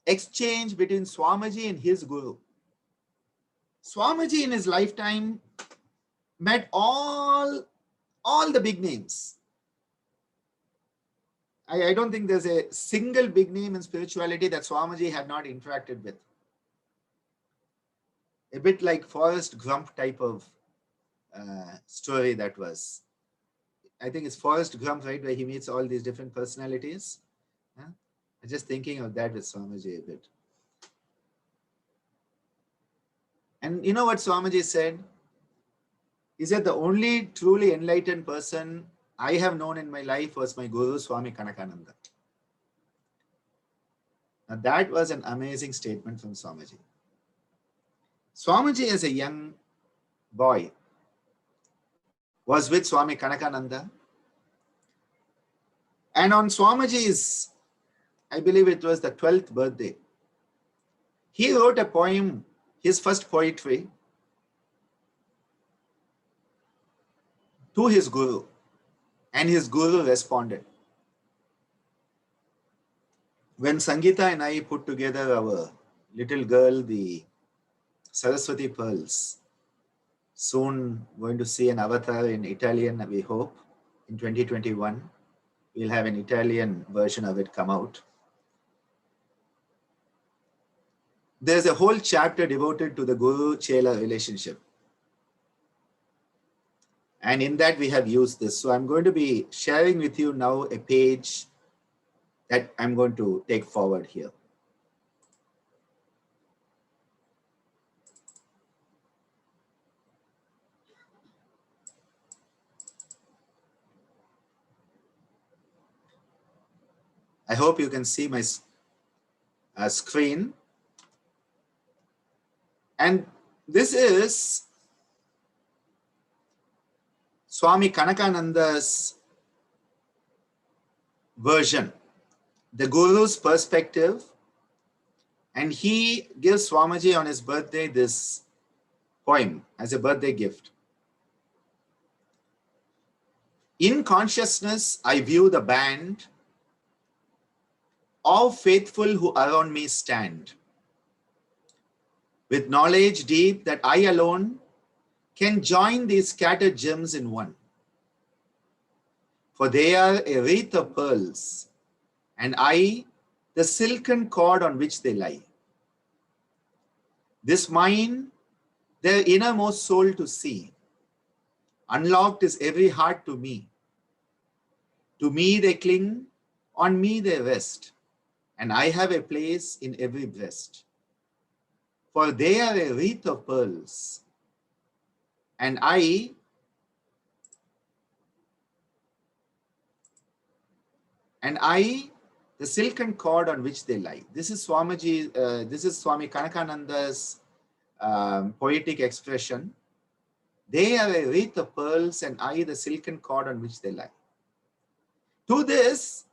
exchange between Swamiji and his Guru. Swamiji in his lifetime met all the big names. I don't think there's a single big name in spirituality that Swamiji had not interacted with. A bit like Forrest Gump type of story that was. I think it's Forrest Gump, right, where he meets all these different personalities. I'm just thinking of that with Swamiji a bit. And you know what Swamiji said? He said, the only truly enlightened person I have known in my life was my Guru, Swami Kanakananda. Now that was an amazing statement from Swamiji. Swamiji as a young boy was with Swami Kanakananda. And on Swamiji's, I believe it was the 12th birthday, he wrote a poem, his first poetry, to his Guru. And his Guru responded. When Sangeeta and I put together our little girl, the Saraswati Pearls, soon going to see an avatar in Italian, we hope, in 2021. We'll have an Italian version of it come out. There's a whole chapter devoted to the Guru-Chela relationship. And in that we have used this. So I'm going to be sharing with you now a page that I'm going to take forward here. I hope you can see my screen. And this is Swami Kanakananda's version, the Guru's perspective. And he gives Swamiji on his birthday this poem as a birthday gift. In consciousness, I view the band of faithful who around me stand, with knowledge deep that I alone can join these scattered gems in one. For they are a wreath of pearls, and I, the silken cord on which they lie. This mine, their innermost soul to see. Unlocked is every heart to me. To me they cling, on me they rest, and I have a place in every breast. For they are a wreath of pearls, and I, the silken cord on which they lie. This is Swami Kanakananda's poetic expression. They are a wreath of pearls, and I, the silken cord on which they lie. To this,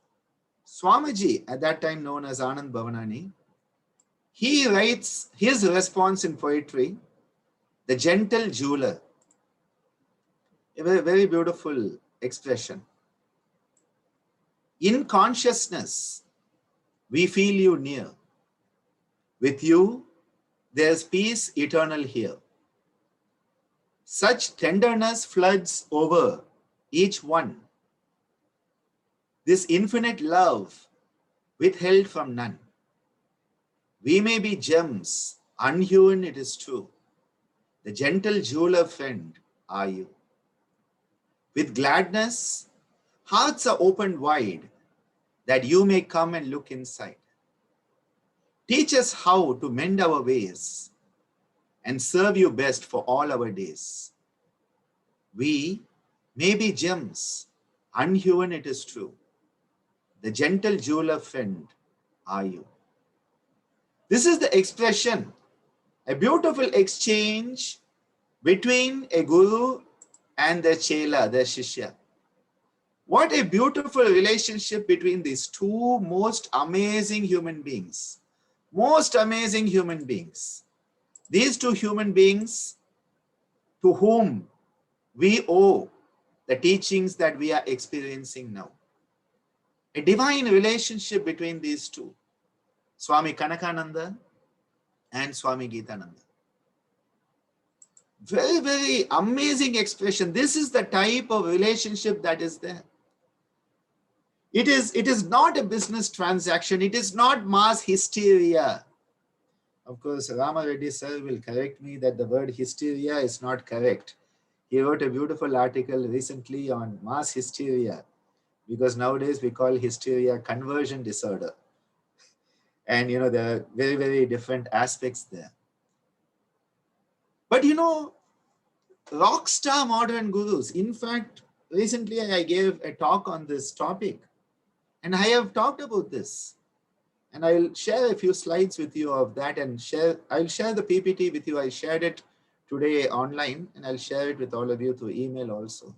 Swamiji, at that time known as Anand Bhavanani, he writes his response in poetry, the gentle jeweler. A very, very beautiful expression. In consciousness, we feel you near. With you, there's peace eternal here. Such tenderness floods over each one. This infinite love withheld from none. We may be gems, unhewn it is true. The gentle jeweler friend are you. With gladness, hearts are opened wide, that you may come and look inside. Teach us how to mend our ways and serve you best for all our days. We may be gems, unhewn it is true. The gentle jeweler friend are you. This is the expression, a beautiful exchange between a guru and their chela, their shishya. What a beautiful relationship between these two most amazing human beings. Most amazing human beings. These two human beings to whom we owe the teachings that we are experiencing now. A divine relationship between these two, Swami Kanakananda and Swami Geetananda. Very, very amazing expression. This is the type of relationship that is there. It is not a business transaction. It is not mass hysteria. Of course, Rama Reddy sir will correct me that the word hysteria is not correct. He wrote a beautiful article recently on mass hysteria, because nowadays we call hysteria conversion disorder. And there are very, very different aspects there. But rock star modern gurus. In fact, recently I gave a talk on this topic, and I have talked about this. And I'll share a few slides with you of that, and I'll share the PPT with you. I shared it today online, and I'll share it with all of you through email also.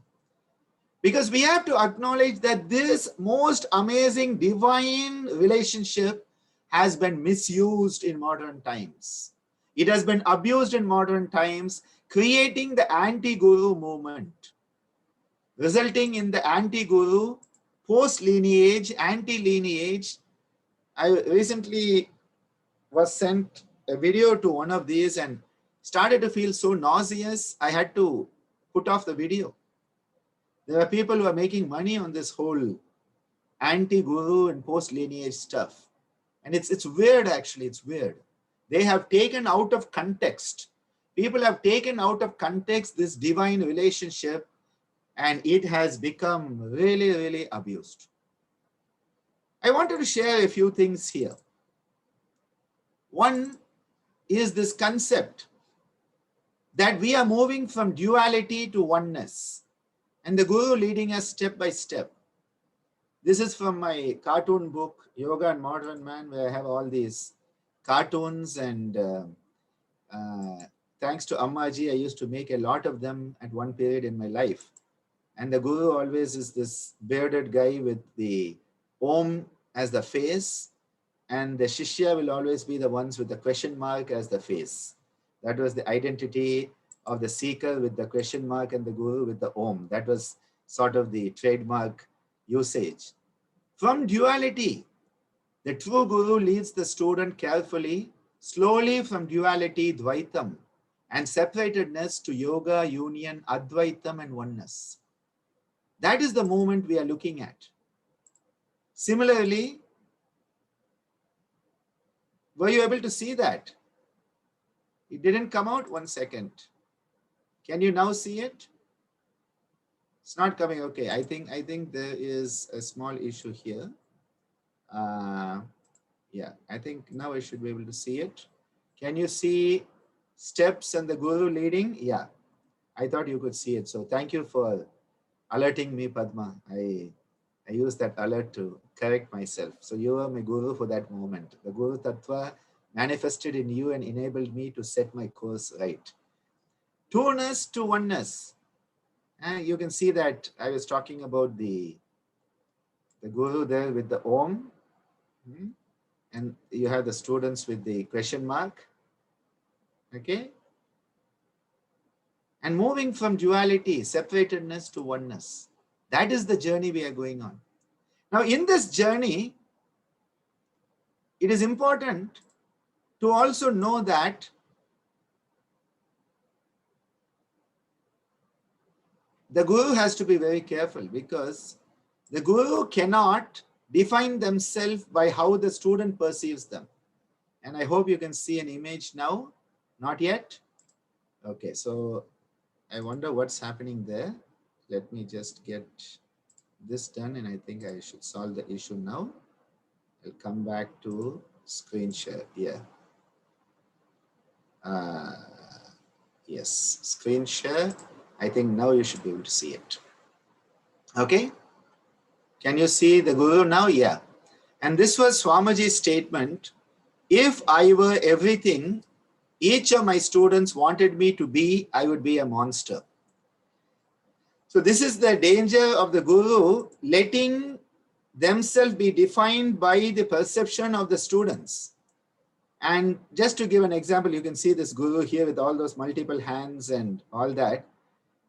Because we have to acknowledge that this most amazing divine relationship has been misused in modern times. It has been abused in modern times, creating the anti-guru movement, resulting in the anti-guru, post-lineage, anti-lineage. I recently was sent a video to one of these and started to feel so nauseous, I had to put off the video. There are people who are making money on this whole anti-guru and post-lineage stuff. And it's weird, actually, it's weird. They have taken out of context. People have taken out of context this divine relationship and it has become really, really abused. I wanted to share a few things here. One is this concept that we are moving from duality to oneness, and the Guru leading us step by step. This is from my cartoon book, Yoga and Modern Man, where I have all these cartoons, and thanks to Ammaji, I used to make a lot of them at one period in my life. And the Guru always is this bearded guy with the Om as the face, and the Shishya will always be the ones with the question mark as the face. That was the identity of the seeker, with the question mark, and the Guru with the Om. That was sort of the trademark usage. From duality, the true Guru leads the student carefully, slowly from duality, Dvaitam, and separatedness to yoga, union, Advaitam, and oneness. That is the movement we are looking at. Similarly, were you able to see that? It didn't come out. 1 second. Can you now see it? It's not coming. Okay, I think there is a small issue here. Yeah, I think now I should be able to see it. Can you see steps and the Guru leading? Yeah, I thought you could see it. So thank you for alerting me, Padma. I use that alert to correct myself. So you are my Guru for that moment. The Guru Tattva manifested in you and enabled me to set my course right. Two-ness to oneness. And you can see that I was talking about the Guru there with the Om. And you have the students with the question mark. Okay. And moving from duality, separatedness to oneness. That is the journey we are going on. Now, in this journey, it is important to also know that the Guru has to be very careful, because the Guru cannot define themselves by how the student perceives them. And I hope you can see an image now. Not yet? Okay, so I wonder what's happening there. Let me just get this done, and I think I should solve the issue now. I'll come back to screen share. Yeah. Yes, screen share. I think now you should be able to see it. Okay. Can you see the Guru now? Yeah. And this was Swamiji's statement. If I were everything each of my students wanted me to be, I would be a monster. So this is the danger of the Guru, letting themselves be defined by the perception of the students. And just to give an example, you can see this Guru here with all those multiple hands and all that.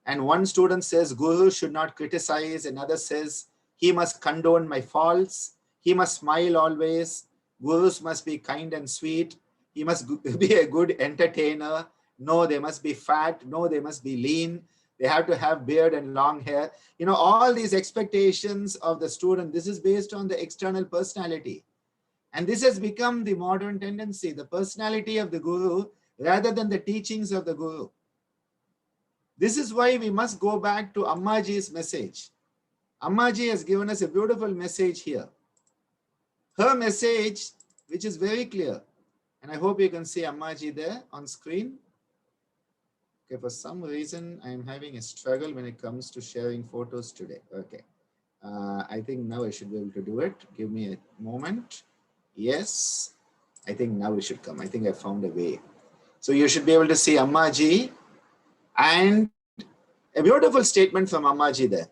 And one student says, Guru should not criticize. Another says, he must condone my faults. He must smile always. Gurus must be kind and sweet. He must be a good entertainer. No, they must be fat. No, they must be lean. They have to have beard and long hair. You know, all these expectations of the student, this is based on the external personality. And this has become the modern tendency, the personality of the Guru rather than the teachings of the Guru. This is why we must go back to Ammaji's message. Ammaji has given us a beautiful message here. Her message, which is very clear. And I hope you can see Ammaji there on screen. Okay, for some reason, I'm having a struggle when it comes to sharing photos today. Okay. I think now I should be able to do it. Give me a moment. Yes. I think now we should come. I think I found a way. So you should be able to see Ammaji and a beautiful statement from Ammaji there.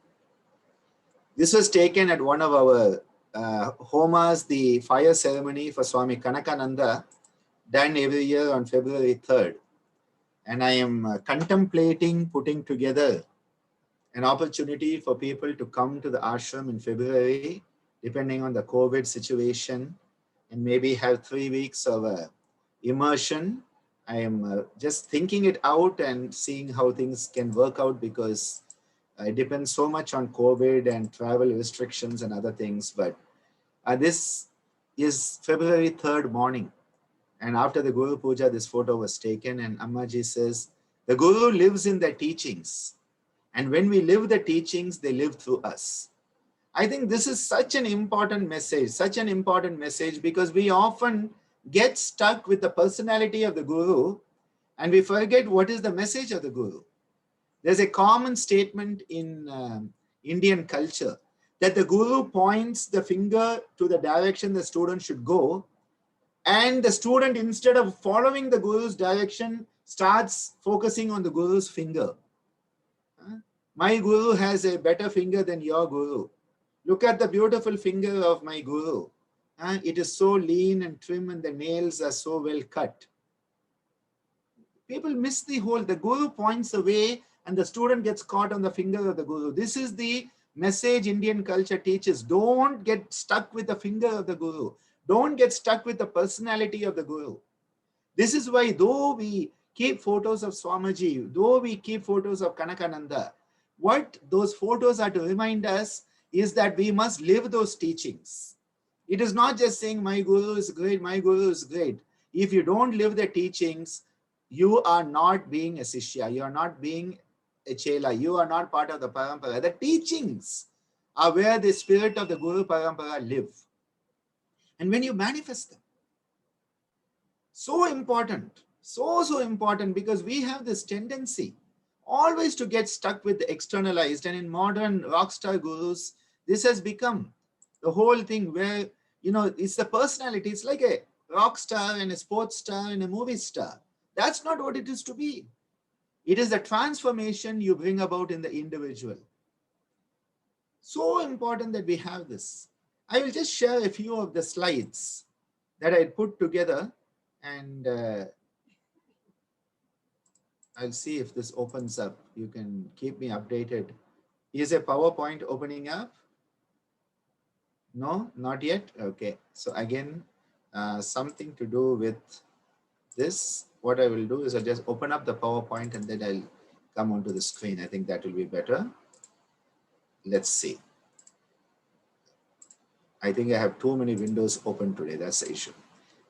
This was taken at one of our homas, the fire ceremony for Swami Kanakananda, done every year on February 3rd. And I am contemplating putting together an opportunity for people to come to the ashram in February, depending on the COVID situation, and maybe have 3 weeks of immersion. I am just thinking it out and seeing how things can work out, because it depends so much on COVID and travel restrictions and other things. But this is February 3rd morning. And after the Guru Puja, this photo was taken, and Ammaji says, the Guru lives in their teachings. And when we live the teachings, they live through us. I think this is such an important message because we often get stuck with the personality of the Guru and we forget what is the message of the Guru. There's a common statement in Indian culture that the Guru points the finger to the direction the student should go, and the student, instead of following the Guru's direction, starts focusing on the Guru's finger. My Guru has a better finger than your Guru. Look at the beautiful finger of my Guru. It is so lean and trim and the nails are so well cut. People miss the Guru points the way and the student gets caught on the finger of the Guru. This is the message Indian culture teaches. Don't get stuck with the finger of the Guru. Don't get stuck with the personality of the Guru. This is why, though we keep photos of Swamiji, though we keep photos of Kanakananda, what those photos are to remind us is that we must live those teachings. It is not just saying my Guru is great, my Guru is great. If you don't live the teachings, you are not being a Sishya, you are not being a Chela, you are not part of the Parampara. The teachings are where the spirit of the Guru Parampara live. And when you manifest them, so important, so important, because we have this tendency always to get stuck with the externalized. And in modern rockstar gurus, this has become the whole thing where, it's the personality. It's like a rock star and a sports star and a movie star. That's not what it is to be. It is the transformation you bring about in the individual. So important that we have this. I will just share a few of the slides that I put together, and I'll see if this opens up. You can keep me updated. Is a PowerPoint opening up? No, not yet. Okay. So again, something to do with this. What I will do is I'll just open up the PowerPoint and then I'll come onto the screen. I think that will be better. Let's see. I think I have too many windows open today. That's the issue.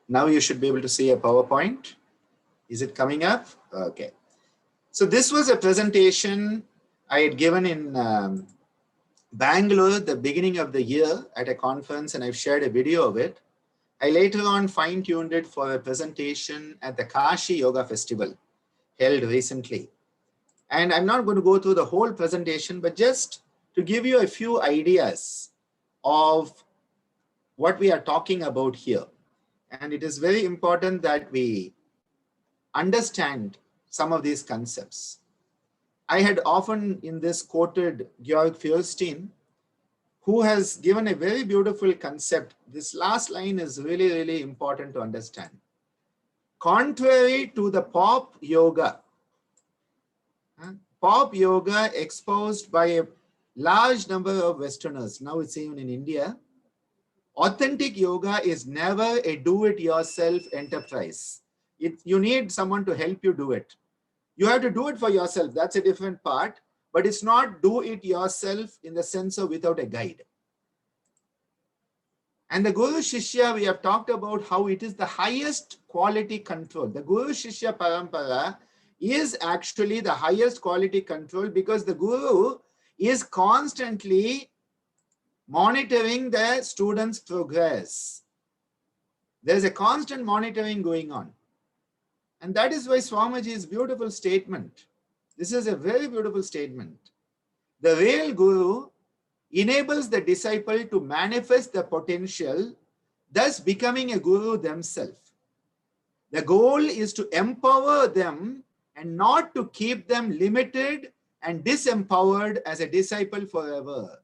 Now you should be able to see a PowerPoint. Is it coming up? Okay. So this was a presentation I had given in Bangalore at the beginning of the year at a conference, and I've shared a video of it. I later on fine-tuned it for a presentation at the Kashi Yoga Festival held recently. And I'm not going to go through the whole presentation, but just to give you a few ideas of what we are talking about here. And it is very important that we understand some of these concepts. I had often in this quoted Georg Feuerstein, who has given a very beautiful concept. This last line is really, really important to understand. Contrary to the pop yoga exposed by a large number of Westerners, now it's even in India, authentic yoga is never a do-it-yourself enterprise. You need someone to help you do it. You have to do it for yourself. That's a different part, but it's not do it yourself in the sense of without a guide. And the Guru Shishya, we have talked about how it is the highest quality control. The Guru Shishya Parampara is actually the highest quality control because the Guru is constantly monitoring the students' progress. There's a constant monitoring going on. And that is why Swamiji's beautiful statement. This is a very beautiful statement. The real Guru enables the disciple to manifest the potential, thus becoming a Guru themselves. The goal is to empower them and not to keep them limited and disempowered as a disciple forever.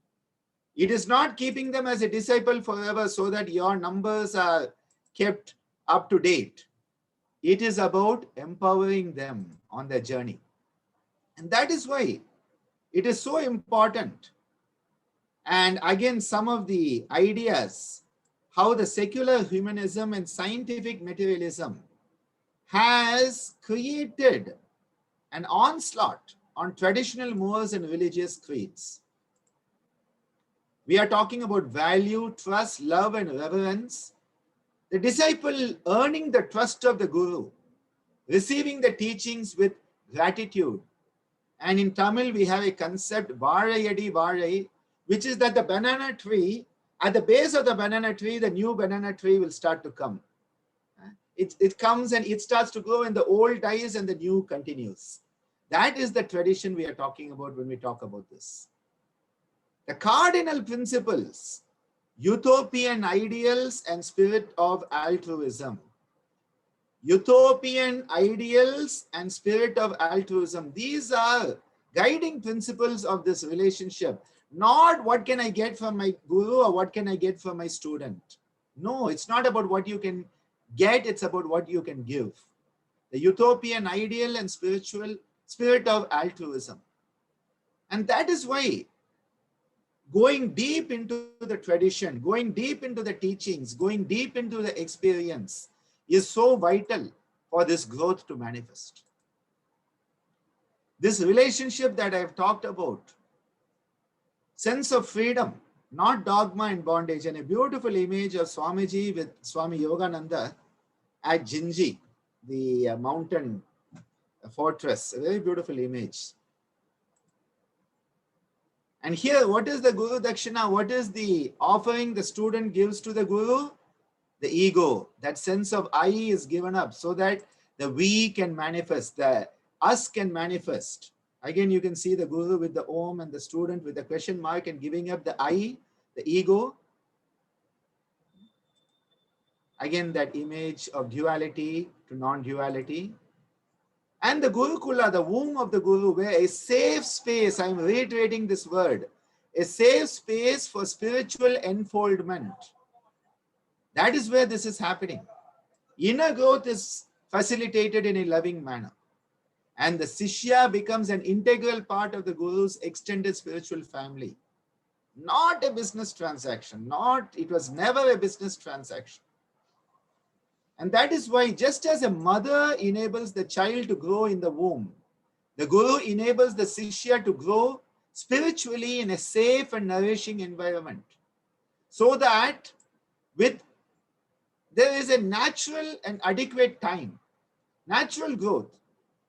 It is not keeping them as a disciple forever so that your numbers are kept up to date. It is about empowering them on their journey. And that is why it is so important. And again, some of the ideas, how the secular humanism and scientific materialism has created an onslaught on traditional mores and religious creeds. We are talking about value, trust, love, and reverence. The disciple earning the trust of the Guru, receiving the teachings with gratitude, And in Tamil, we have a concept, Vazhayadi Vazhai, which is that the banana tree, at the base of the banana tree, the new banana tree will start to come. It comes and it starts to grow, and the old dies and the new continues. That is the tradition we are talking about when we talk about this. The cardinal principles, utopian ideals and spirit of altruism. Utopian ideals and spirit of altruism. These are guiding principles of this relationship. Not what can I get from my guru or what can I get from my student. No, it's not about what you can get, it's about what you can give. The utopian ideal and spiritual spirit of altruism. And that is why going deep into the tradition, going deep into the teachings, going deep into the experience is so vital for this growth to manifest. This relationship that I've talked about, sense of freedom, not dogma and bondage, and a beautiful image of Swamiji with Swami Yogananda at Jinji, the mountain fortress, a very beautiful image. And here, what is the Guru Dakshina? What is the offering the student gives to the Guru? The ego, that sense of I is given up so that the we can manifest, the us can manifest. Again, you can see the Guru with the Om and the student with the question mark and giving up the I, the ego. Again, that image of duality to non-duality. And the Gurukula, the womb of the Guru, where a safe space, I'm reiterating this word, a safe space for spiritual enfoldment. That is where this is happening. Inner growth is facilitated in a loving manner. And the Sishya becomes an integral part of the Guru's extended spiritual family. Not a business transaction. It was never a business transaction. And that is why, just as a mother enables the child to grow in the womb, the Guru enables the Sishya to grow spiritually in a safe and nourishing environment. So that there is a natural and adequate time, natural growth,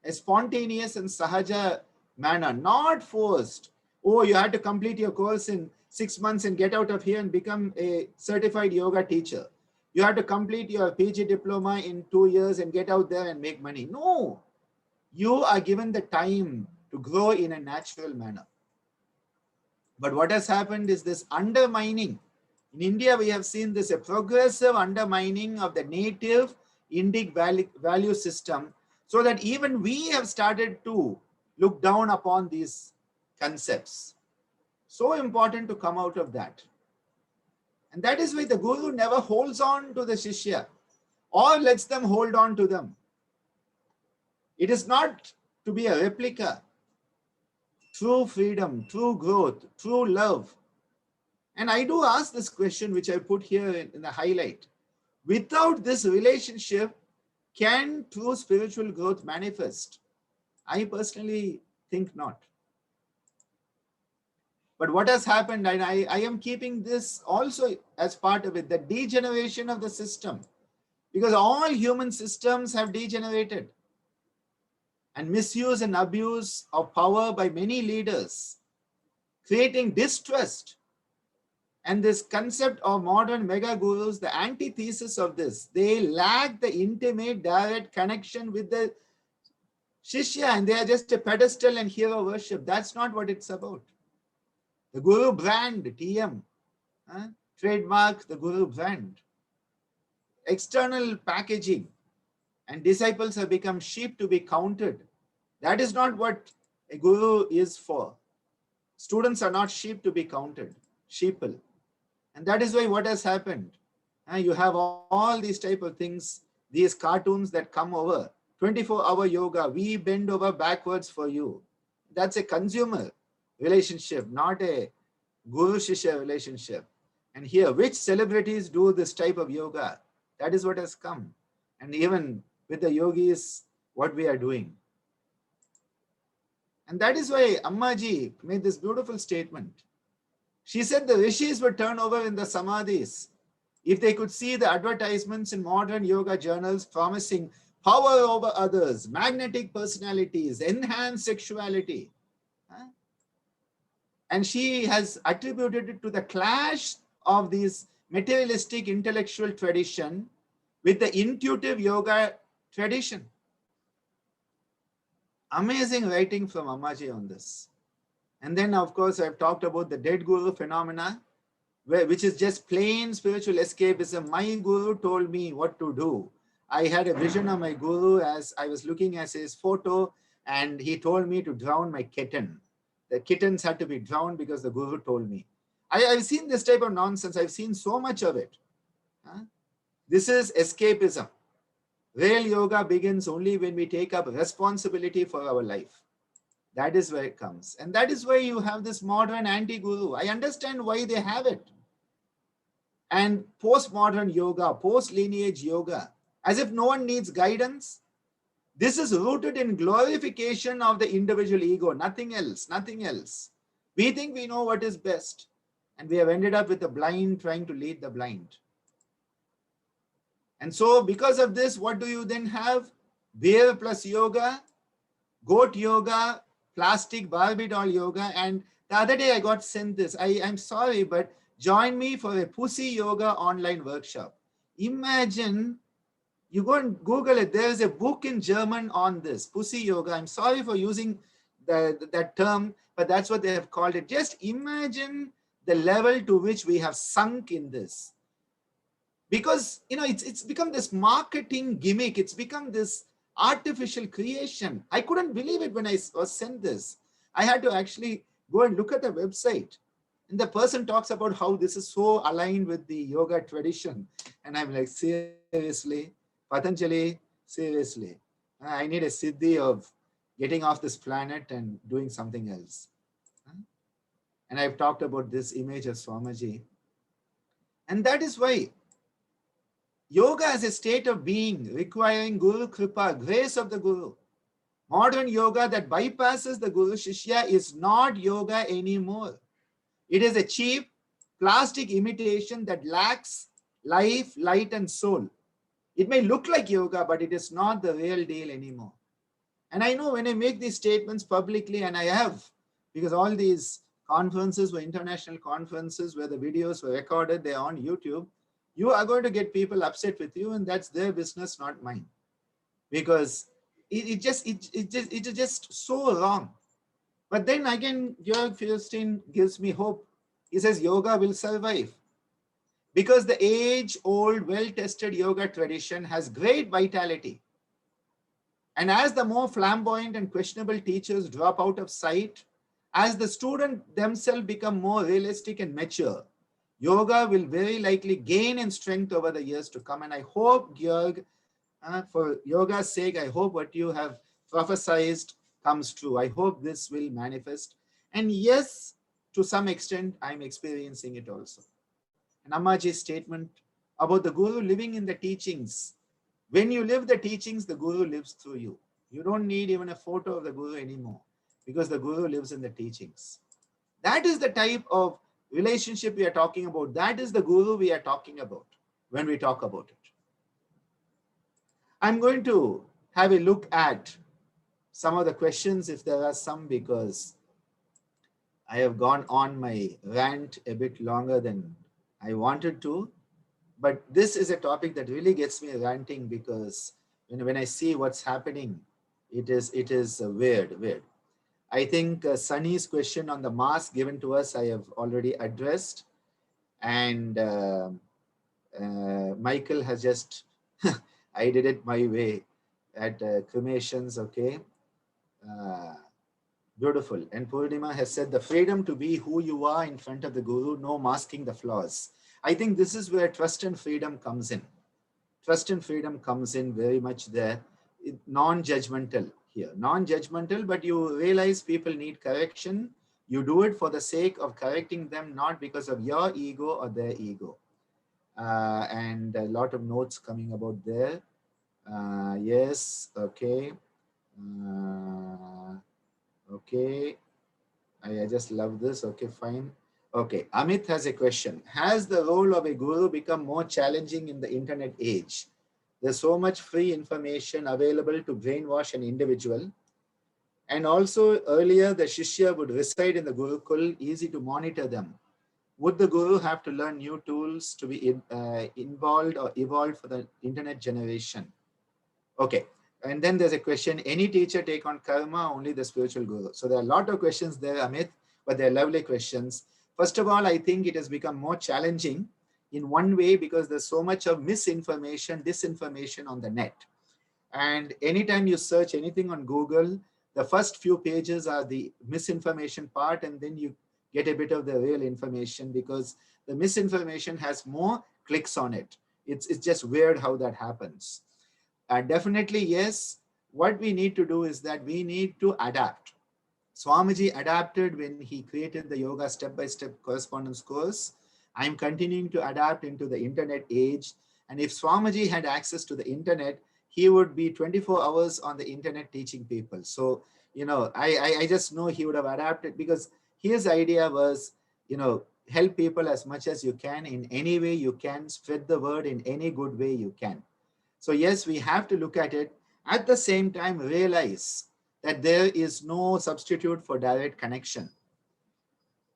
a spontaneous and sahaja manner, not forced. Oh, you had to complete your course in 6 months and get out of here and become a certified yoga teacher. You have to complete your PG diploma in 2 years and get out there and make money. No, you are given the time to grow in a natural manner. But what has happened is this undermining. In India, we have seen this, a progressive undermining of the native Indic value system, so that even we have started to look down upon these concepts. So important to come out of that. And that is why the Guru never holds on to the Shishya or lets them hold on to them. It is not to be a replica. True freedom, true growth, true love. And I do ask this question, which I put here in the highlight. Without this relationship, can true spiritual growth manifest? I personally think not. But what has happened, and I am keeping this also as part of it, the degeneration of the system. Because all human systems have degenerated. And misuse and abuse of power by many leaders, creating distrust. And this concept of modern mega gurus, the antithesis of this, they lack the intimate, direct connection with the Shishya, and they are just a pedestal and hero worship. That's not what it's about. The Guru brand, TM, trademark the Guru brand. External packaging, and disciples have become sheep to be counted. That is not what a Guru is for. Students are not sheep to be counted, sheeple. And that is why what has happened. You have all these type of things, these cartoons that come over. 24-hour yoga, we bend over backwards for you. That's a consumer relationship, not a Guru-Shishya relationship. And here, which celebrities do this type of yoga? That is what has come. And even with the yogis, what we are doing. And that is why Ammaji made this beautiful statement. She said the rishis would turn over in the samadhis if they could see the advertisements in modern yoga journals promising power over others, magnetic personalities, enhanced sexuality. Huh? And she has attributed it to the clash of this materialistic intellectual tradition with the intuitive yoga tradition. Amazing writing from Ammaji on this. And then, of course, I've talked about the dead guru phenomena, which is just plain spiritual escapism. My guru told me what to do. I had a vision of my guru as I was looking at his photo, and he told me to drown my kitten. The kittens had to be drowned because the guru told me. I've seen this type of nonsense. I've seen so much of it. Huh? This is escapism. Real yoga begins only when we take up responsibility for our life. That is where it comes. And that is why you have this modern anti-guru. I understand why they have it. And postmodern yoga, post-lineage yoga, as if no one needs guidance. This is rooted in glorification of the individual ego, nothing else, nothing else. We think we know what is best. And we have ended up with the blind trying to lead the blind. And so because of this, what do you then have? Bear plus yoga, goat yoga, plastic Barbie doll yoga. And the other day I got sent this. I'm sorry, but join me for a pussy yoga online workshop. Imagine, you go and Google it. There's a book in German on this, pussy yoga. I'm sorry for using that term, but that's what they have called it. Just imagine the level to which we have sunk in this. Because, it's become this marketing gimmick. It's become this artificial creation. I couldn't believe it when I was sent this. I had to actually go and look at the website. And the person talks about how this is so aligned with the yoga tradition. And I'm like, seriously? Patanjali, seriously? I need a siddhi of getting off this planet and doing something else. And I've talked about this image of Swamiji. And that is why yoga is a state of being requiring Guru Kripa, grace of the Guru. Modern yoga that bypasses the Guru Shishya is not yoga anymore. It is a cheap plastic imitation that lacks life, light, and soul. It may look like yoga, but it is not the real deal anymore. And I know when I make these statements publicly, and I have, because all these conferences were international conferences where the videos were recorded, they're on YouTube, you are going to get people upset with you, and that's their business, not mine. Because it's just so wrong. But then again, Jörg Feuerstein gives me hope. He says yoga will survive. Because the age-old, well-tested yoga tradition has great vitality. And as the more flamboyant and questionable teachers drop out of sight, as the students themselves become more realistic and mature, yoga will very likely gain in strength over the years to come. And I hope, Georg, for yoga's sake, I hope what you have prophesied comes true. I hope this will manifest. And yes, to some extent, I'm experiencing it also. And Ammaji's statement about the Guru living in the teachings. When you live the teachings, the Guru lives through you. You don't need even a photo of the Guru anymore because the Guru lives in the teachings. That is the type of relationship we are talking about. That is the Guru we are talking about when we talk about it. I'm going to have a look at some of the questions, if there are some, because I have gone on my rant a bit longer than I wanted to. But this is a topic that really gets me ranting, because when I see what's happening, it is weird. I think Sunny's question on the mask given to us, I have already addressed. And Michael has just, I did it my way at cremations, okay. Beautiful. And Purnima has said, the freedom to be who you are in front of the Guru, no masking the flaws. I think this is where trust and freedom comes in. Trust and freedom comes in very much there. Non-judgmental here. Non-judgmental, but you realize people need correction. You do it for the sake of correcting them, not because of your ego or their ego. And a lot of notes coming about there. Yes, okay. Okay. I just love this. Okay, fine. Okay, Amit has a question. Has the role of a guru become more challenging in the internet age? There's so much free information available to brainwash an individual. And also earlier, the Shishya would reside in the Gurukul, easy to monitor them. Would the Guru have to learn new tools to be involved or evolved for the internet generation? Okay. And then there's a question, any teacher take on karma, only the spiritual guru? So there are a lot of questions there, Amit, but they're lovely questions. First of all, I think it has become more challenging in one way because there's so much of misinformation, disinformation on the net. And anytime you search anything on Google, the first few pages are the misinformation part, and then you get a bit of the real information because the misinformation has more clicks on it. It's just weird how that happens. Definitely, yes. What we need to do is that we need to adapt. Swamiji adapted when he created the yoga step-by-step correspondence course. I'm continuing to adapt into the internet age. And if Swamiji had access to the internet, he would be 24 hours on the internet teaching people. So, I just know he would have adapted because his idea was, help people as much as you can in any way you can, spread the word in any good way you can. So yes, we have to look at it. At the same time, realize that there is no substitute for direct connection.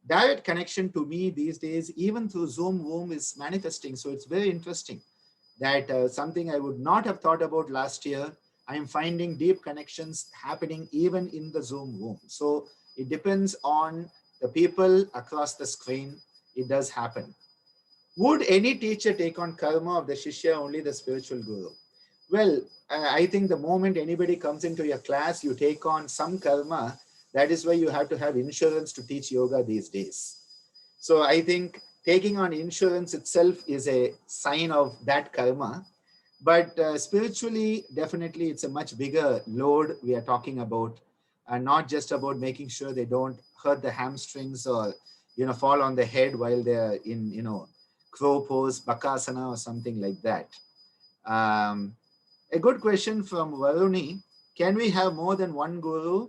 Direct connection to me these days, even through Zoom, is manifesting. So it's very interesting that something I would not have thought about last year, I am finding deep connections happening even in the Zoom. So it depends on the people across the screen. It does happen. Would any teacher take on karma of the Shishya, only the spiritual guru? Well, I think the moment anybody comes into your class, you take on some karma. That is why you have to have insurance to teach yoga these days. So I think taking on insurance itself is a sign of that karma. But spiritually, definitely, it's a much bigger load we are talking about, and not just about making sure they don't hurt the hamstrings or, fall on the head while they're in, crow pose, bakasana or something like that. A good question from Varuni. Can we have more than one guru?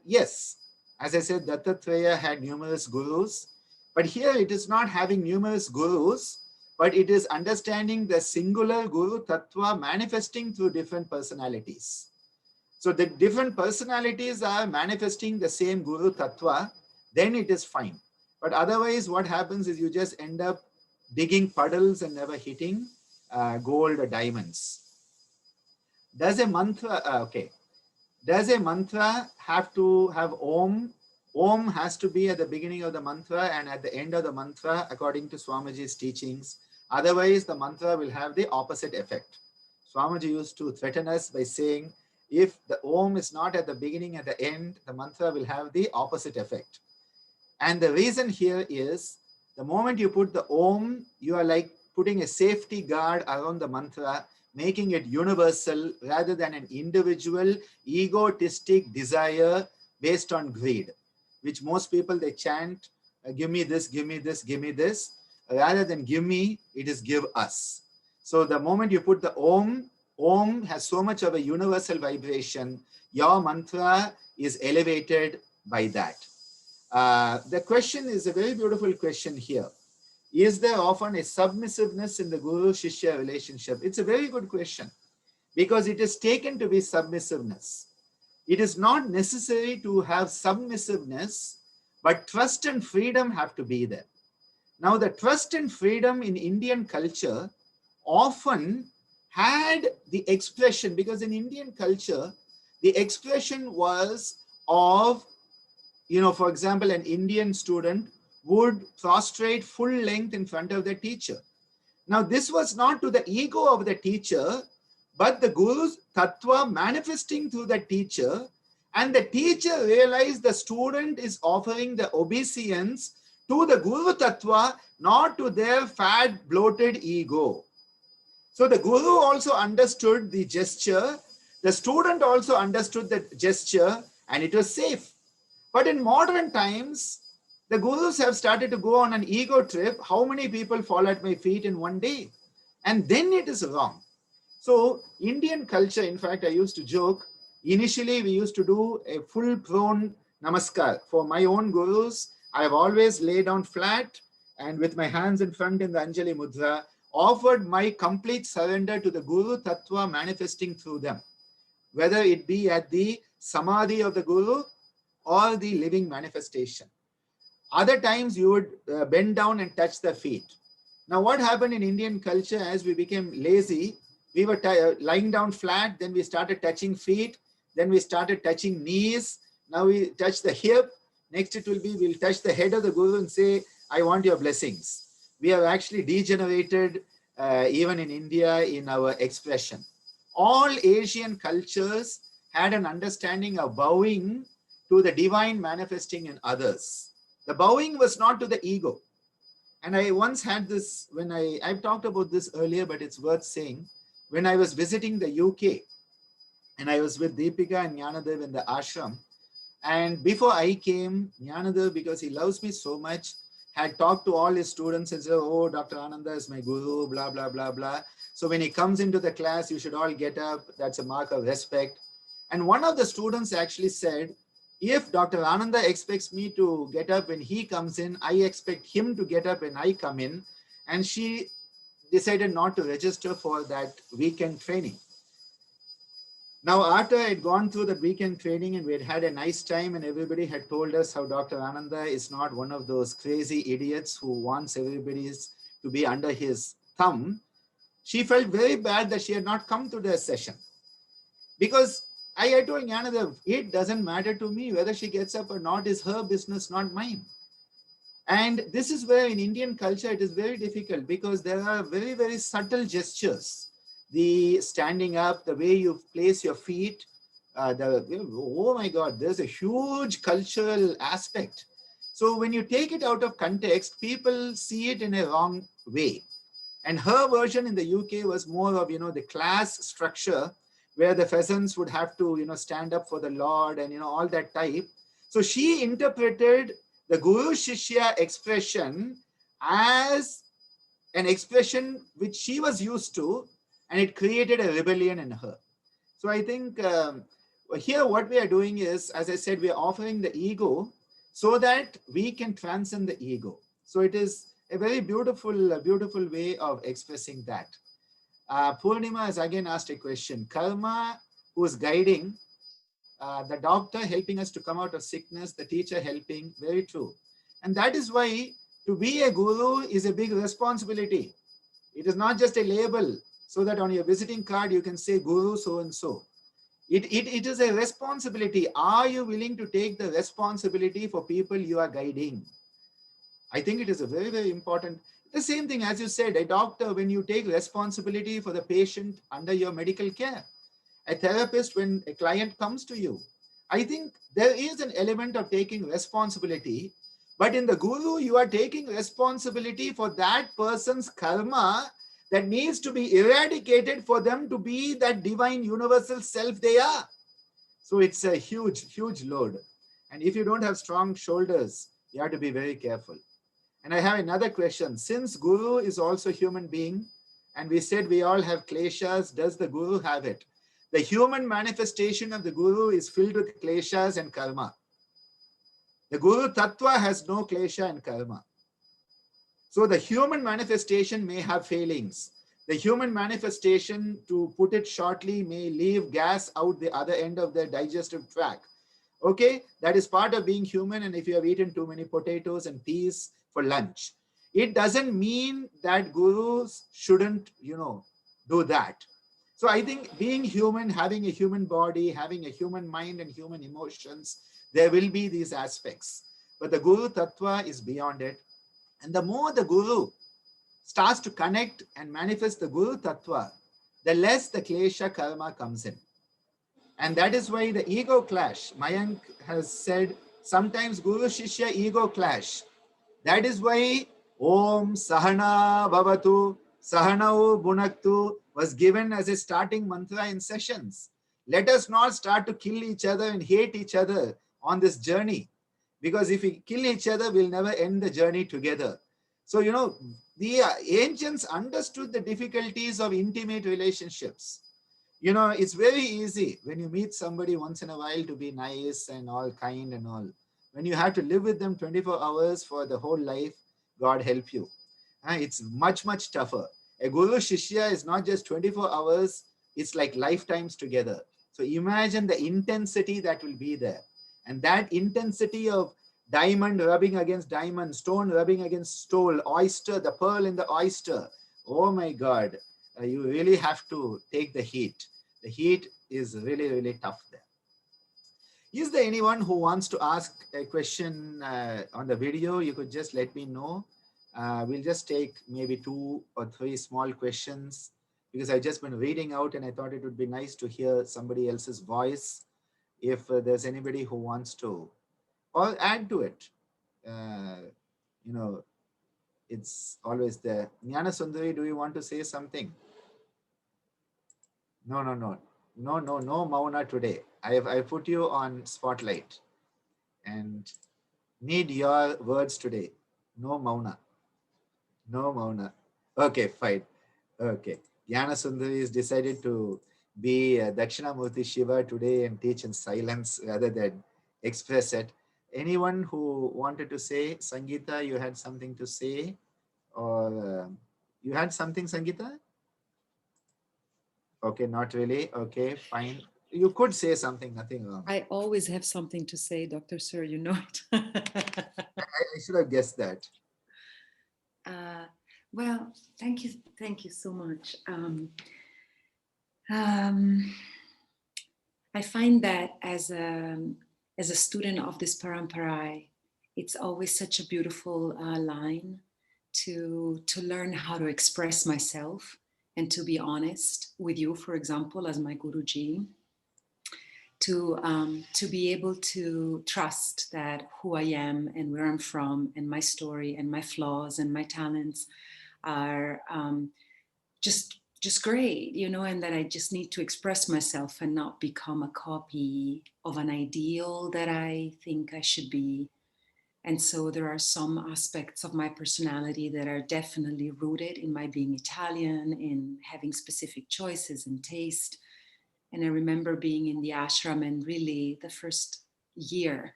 Yes. As I said, Dattatreya had numerous gurus. But here it is not having numerous gurus, but it is understanding the singular guru tattva manifesting through different personalities. So the different personalities are manifesting the same guru tattva, then it is fine. But otherwise, what happens is you just end up digging puddles and never hitting gold or diamonds. Does a mantra, does a mantra have to have Om? Om has to be at the beginning of the mantra and at the end of the mantra, according to Swamiji's teachings. Otherwise, the mantra will have the opposite effect. Swamiji used to threaten us by saying, if the Om is not at the beginning, at the end, the mantra will have the opposite effect. And the reason here is, the moment you put the Om, you are like putting a safety guard around the mantra, making it universal rather than an individual egotistic desire based on greed, which most people, they chant, give me this, give me this, give me this. Rather than give me, it is give us. So the moment you put the Om, Om has so much of a universal vibration. Your mantra is elevated by that. The question is a very beautiful question here. Is there often a submissiveness in the Guru-Shishya relationship? It's a very good question because it is taken to be submissiveness. It is not necessary to have submissiveness, but trust and freedom have to be there. Now, the trust and freedom in Indian culture often had the expression, because in Indian culture, the expression was of, for example, an Indian student would prostrate full length in front of the teacher. Now, this was not to the ego of the teacher, but the Guru's tattva manifesting through the teacher, and the teacher realized the student is offering the obeisance to the Guru tattva, not to their fat, bloated ego. So the Guru also understood the gesture, the student also understood the gesture, and it was safe. But in modern times, the Gurus have started to go on an ego trip. How many people fall at my feet in one day? And then it is wrong. So Indian culture, in fact, I used to joke, initially we used to do a full prone namaskar. For my own Gurus, I have always laid down flat and with my hands in front in the Anjali Mudra, offered my complete surrender to the Guru Tattva manifesting through them. Whether it be at the samadhi of the guru or the living manifestation. Other times you would bend down and touch the feet. Now what happened in Indian culture, as we became lazy, we were lying down flat, then we started touching feet, then we started touching knees, now we touch the hip, next it will be we'll touch the head of the guru and say, I want your blessings. We have actually degenerated even in India in our expression. All Asian cultures had an understanding of bowing to the divine manifesting in others. The bowing was not to the ego. And I once had this, when I've talked about this earlier, but it's worth saying. When I was visiting the UK, and I was with Deepika and Jnanadev in the ashram, and before I came, Jnanadev, because he loves me so much, had talked to all his students and said, oh, Dr. Ananda is my guru, blah, blah, blah, blah. So when he comes into the class, you should all get up. That's a mark of respect. And one of the students actually said, if Dr. Ananda expects me to get up when he comes in, I expect him to get up when I come in. And she decided not to register for that weekend training. Now, after I'd gone through the weekend training and we had had a nice time and everybody had told us how Dr. Ananda is not one of those crazy idiots who wants everybody to be under his thumb, she felt very bad that she had not come to the session. Because I told Jnanadev, it doesn't matter to me whether she gets up or not, is her business, not mine. And this is where in Indian culture it is very difficult, because there are very, very subtle gestures. The standing up, the way you place your feet, oh my God, there's a huge cultural aspect. So when you take it out of context, people see it in a wrong way. And her version in the UK was more of, the class structure where the pheasants would have to, stand up for the Lord and, all that type. So she interpreted the Guru Shishya expression as an expression which she was used to, and it created a rebellion in her. So I think here what we are doing is, as I said, we are offering the ego so that we can transcend the ego. So it is a very beautiful, beautiful way of expressing that. Purnima has again asked a question. Karma, who is guiding, the doctor helping us to come out of sickness, the teacher helping, very true. And that is why to be a guru is a big responsibility. It is not just a label so that on your visiting card you can say Guru so-and-so. It is a responsibility. Are you willing to take the responsibility for people you are guiding? I think it is a very, very important. The same thing as you said, a doctor, when you take responsibility for the patient under your medical care, a therapist, when a client comes to you, I think there is an element of taking responsibility, but in the guru, you are taking responsibility for that person's karma that needs to be eradicated for them to be that divine universal self they are. So it's a huge, huge load. And if you don't have strong shoulders, you have to be very careful. And I have another question. Since Guru is also a human being, and we said we all have kleshas, does the Guru have it? The human manifestation of the Guru is filled with kleshas and karma. The Guru Tattva has no klesha and karma. So the human manifestation may have failings. The human manifestation, to put it shortly, may leave gas out the other end of the digestive tract. Okay, that is part of being human. And if you have eaten too many potatoes and peas for lunch, it doesn't mean that gurus shouldn't, do that. So I think being human, having a human body, having a human mind and human emotions, there will be these aspects. But the Guru Tattva is beyond it. And the more the Guru starts to connect and manifest the Guru Tattva, the less the Klesha Karma comes in. And that is why the ego clash, Mayank has said, sometimes Guru Shishya ego clash. That is why Om Sahana Bhavatu Sahanau Bhunaktu was given as a starting mantra in sessions. Let us not start to kill each other and hate each other on this journey. Because if we kill each other, we'll never end the journey together. So, the ancients understood the difficulties of intimate relationships. It's very easy when you meet somebody once in a while to be nice and all kind and all. When you have to live with them 24 hours for the whole life, God help you. It's much, much tougher. A Guru Shishya is not just 24 hours, it's like lifetimes together. So imagine the intensity that will be there. And that intensity of diamond rubbing against diamond, stone rubbing against stone, oyster, the pearl in the oyster. Oh my God, you really have to take the heat. The heat is really, really tough there. Is there anyone who wants to ask a question on the video? You could just let me know. We'll just take maybe 2 or 3 small questions because I've just been reading out and I thought it would be nice to hear somebody else's voice. If there's anybody who wants to, or add to it, uh, you know, it's always there. Jnana Sundari, do you want to say something? No, no, no. No, no, no Mauna today. I put you on spotlight and need your words today. No Mauna. No Mauna. Okay, fine. Okay. Jnana Sundari has decided to be Dakshinamurti Shiva today and teach in silence rather than express it. Anyone who wanted to say, Sangeeta, you had something to say? Or you had something, Sangeeta? Okay, not really. Okay, fine. You could say something, nothing wrong. I always have something to say, Dr. Sir, you know it. I should have guessed that. Well, thank you so much. I find that as a student of this parampara, it's always such a beautiful line to learn how to express myself and to be honest with you, for example, as my Guruji, to be able to trust that who I am and where I'm from and my story and my flaws and my talents are just great, you know, and that I just need to express myself and not become a copy of an ideal that I think I should be. And so there are some aspects of my personality that are definitely rooted in my being Italian, in having specific choices and taste. And I remember being in the ashram and really the first year,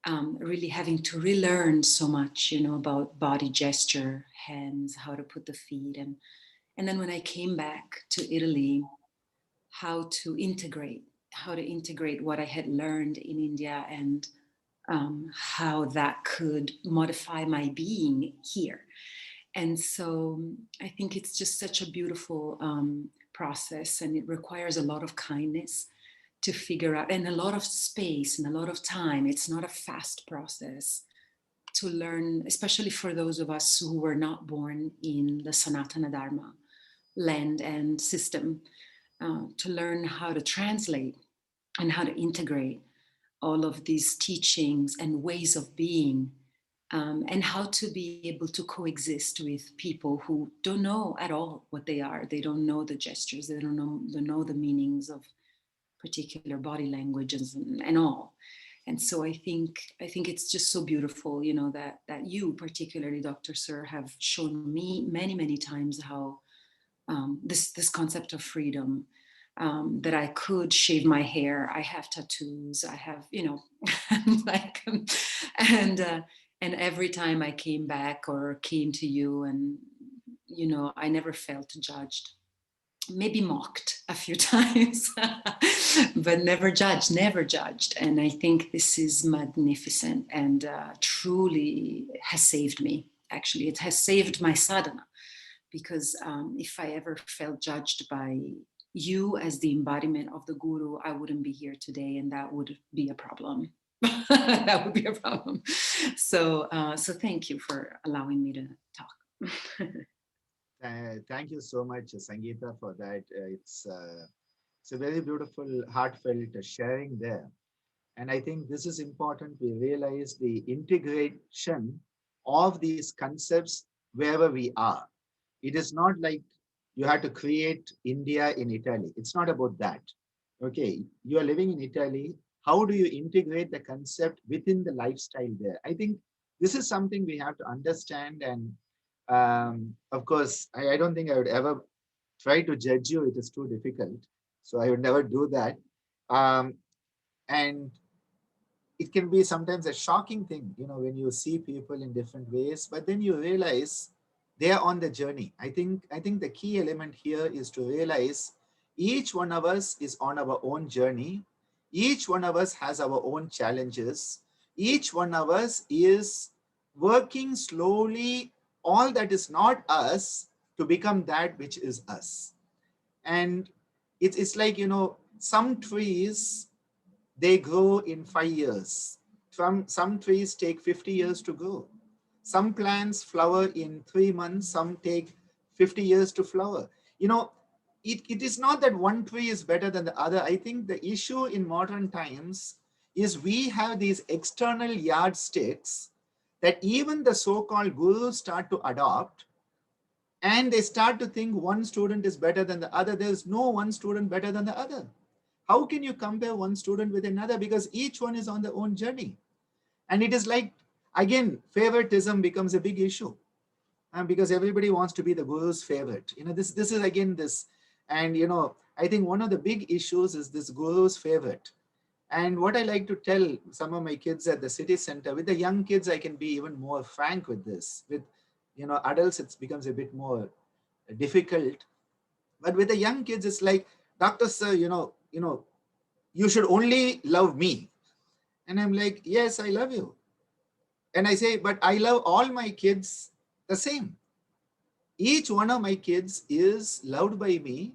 really having to relearn so much, you know, about body gesture, hands, how to put the feet. And then when I came back to Italy, how to integrate what I had learned in India and how that could modify my being here. And so I think it's just such a beautiful process, and it requires a lot of kindness to figure out, and a lot of space and a lot of time. It's not a fast process to learn, especially for those of us who were not born in the Sanatana Dharma land and system, to learn how to translate and how to integrate all of these teachings and ways of being, and how to be able to coexist with people who don't know at all what they are. They don't know the gestures, they don't know the meanings of particular body languages and all. And so I think it's just so beautiful, you know, that you particularly, Dr. Sir, have shown me many times how this concept of freedom, that I could shave my hair. I have tattoos. I have, you know, like, and and every time I came back or came to you, and you know, I never felt judged. Maybe mocked a few times, but never judged, never judged. And I think this is magnificent and truly has saved me. Actually, it has saved my sadhana, because if I ever felt judged by you as the embodiment of the guru, I wouldn't be here today, and that would be a problem. That would be a problem. So thank you for allowing me to talk. Thank you so much, Sangeeta, for that. It's a very beautiful, heartfelt sharing there. And I think this is important. We realize the integration of these concepts wherever we are. It is not like you have to create India in Italy. It's not about that. Okay, you are living in Italy. How do you integrate the concept within the lifestyle there? I think this is something we have to understand. And of course, I don't think I would ever try to judge you. It is too difficult. So I would never do that. Um, and it can be sometimes a shocking thing, you know, when you see people in different ways, but then you realize they are on the journey. I think the key element here is to realize Each one of us is on our own journey. Each one of us has our own challenges. Each one of us is working slowly all that is not us to become that which is us. And it's like, some trees, they grow in 5 years. Some trees take 50 years to grow. Some plants flower in 3 months, some take 50 years to flower. You know, it is not that one tree is better than the other. I think the issue in modern times is we have these external yardsticks that even the so-called gurus start to adopt, and they start to think one student is better than the other. There's no one student better than the other. How can you compare one student with another? Because each one is on their own journey. And it is like, again, favoritism becomes a big issue, because everybody wants to be the guru's favorite. This is again this. And, I think one of the big issues is this guru's favorite. And what I like to tell some of my kids at the city center, with the young kids, I can be even more frank with this. With, adults, it becomes a bit more difficult. But with the young kids, it's like, Doctor Sir, you should only love me. And I'm like, yes, I love you. And I say, but I love all my kids the same. Each one of my kids is loved by me.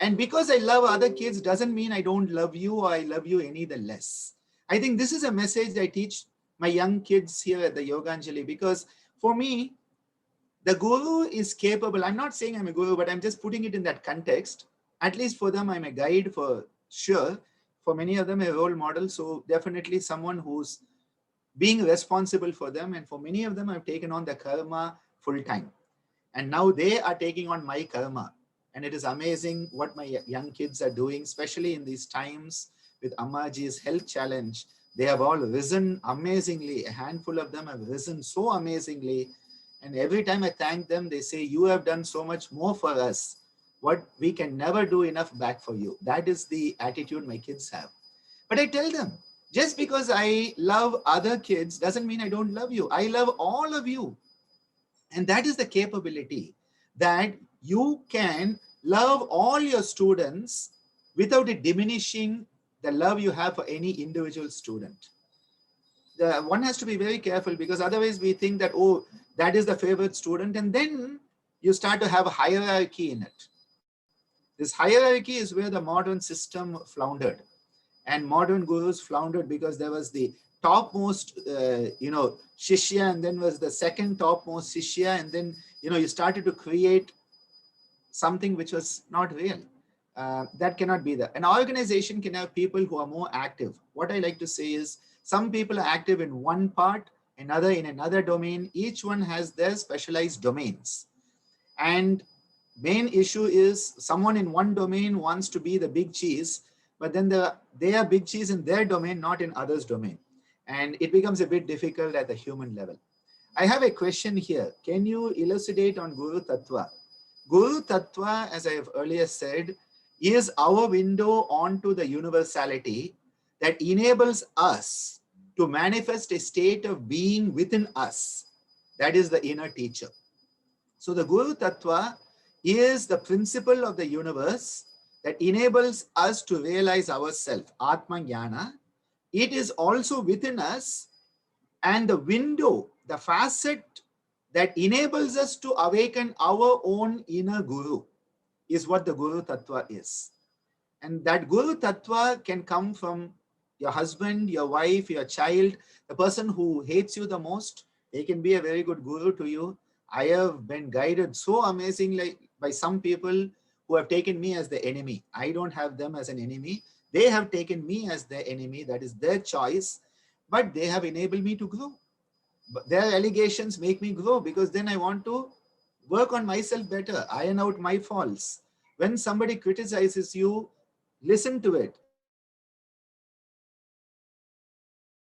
And because I love other kids doesn't mean I don't love you or I love you any the less. I think this is a message I teach my young kids here at the Yoganjali, because for me, the guru is capable. I'm not saying I'm a guru, but I'm just putting it in that context. At least for them, I'm a guide for sure. For many of them, a role model. So definitely someone who's being responsible for them. And for many of them, I've taken on the karma full time. And now they are taking on my karma. And it is amazing what my young kids are doing, especially in these times with Ammaji's health challenge. They have all risen amazingly. A handful of them have risen so amazingly. And every time I thank them, they say, you have done so much more for us. What we can never do enough back for you. That is the attitude my kids have. But I tell them, just because I love other kids doesn't mean I don't love you. I love all of you. And that is the capability, that you can love all your students without it diminishing the love you have for any individual student. One has to be very careful, because otherwise we think that, oh, that is the favorite student. And then you start to have a hierarchy in it. This hierarchy is where the modern system floundered. And modern gurus floundered because there was the topmost shishya, and then was the second topmost shishya, and then you started to create something which was not real. That cannot be there. An organization can have people who are more active. What I like to say is, some people are active in one part, another in another domain. Each one has their specialized domains. And main issue is, someone in one domain wants to be the big cheese, but then they are big cheese in their domain, not in others' domain. And it becomes a bit difficult at the human level. I have a question here. Can you elucidate on Guru Tattva? Guru Tattva, as I have earlier said, is our window onto the universality that enables us to manifest a state of being within us. That is the inner teacher. So the Guru Tattva is the principle of the universe that enables us to realize ourselves, Atma Jnana. It is also within us, and the window, the facet that enables us to awaken our own inner Guru is what the Guru Tattva is. And that Guru Tattva can come from your husband, your wife, your child, the person who hates you the most. They can be a very good Guru to you. I have been guided so amazingly by some people who have taken me as the enemy. I don't have them as an enemy. They have taken me as their enemy. That is their choice. But they have enabled me to grow. But their allegations make me grow, because then I want to work on myself better, iron out my faults. When somebody criticizes you, listen to it. If it is constructive criticism, take it. If it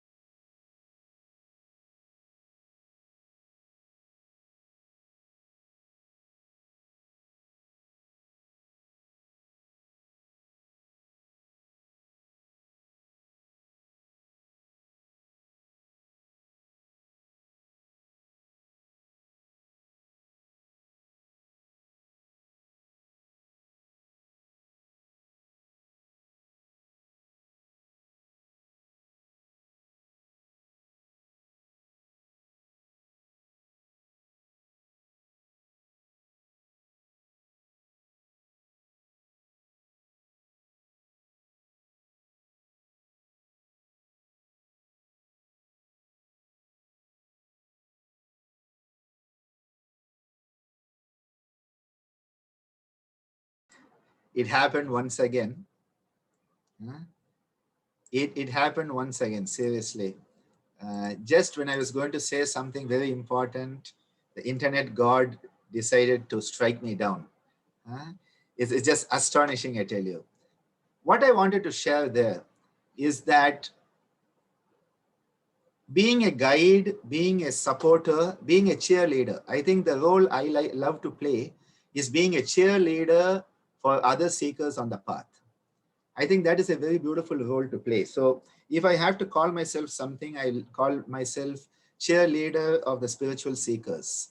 is destructive criticism, leave it. Because everybody has their own journey. And everybody has their own journey. And it happened once again. Huh? It happened once again, seriously. Just when I was going to say something very important, the internet god decided to strike me down. Huh? It's just astonishing, I tell you. What I wanted to share there is that being a guide, being a supporter, being a cheerleader, I think the role I love to play is being a cheerleader for other seekers on the path. I think that is a very beautiful role to play. So if I have to call myself something, I'll call myself cheerleader of the spiritual seekers.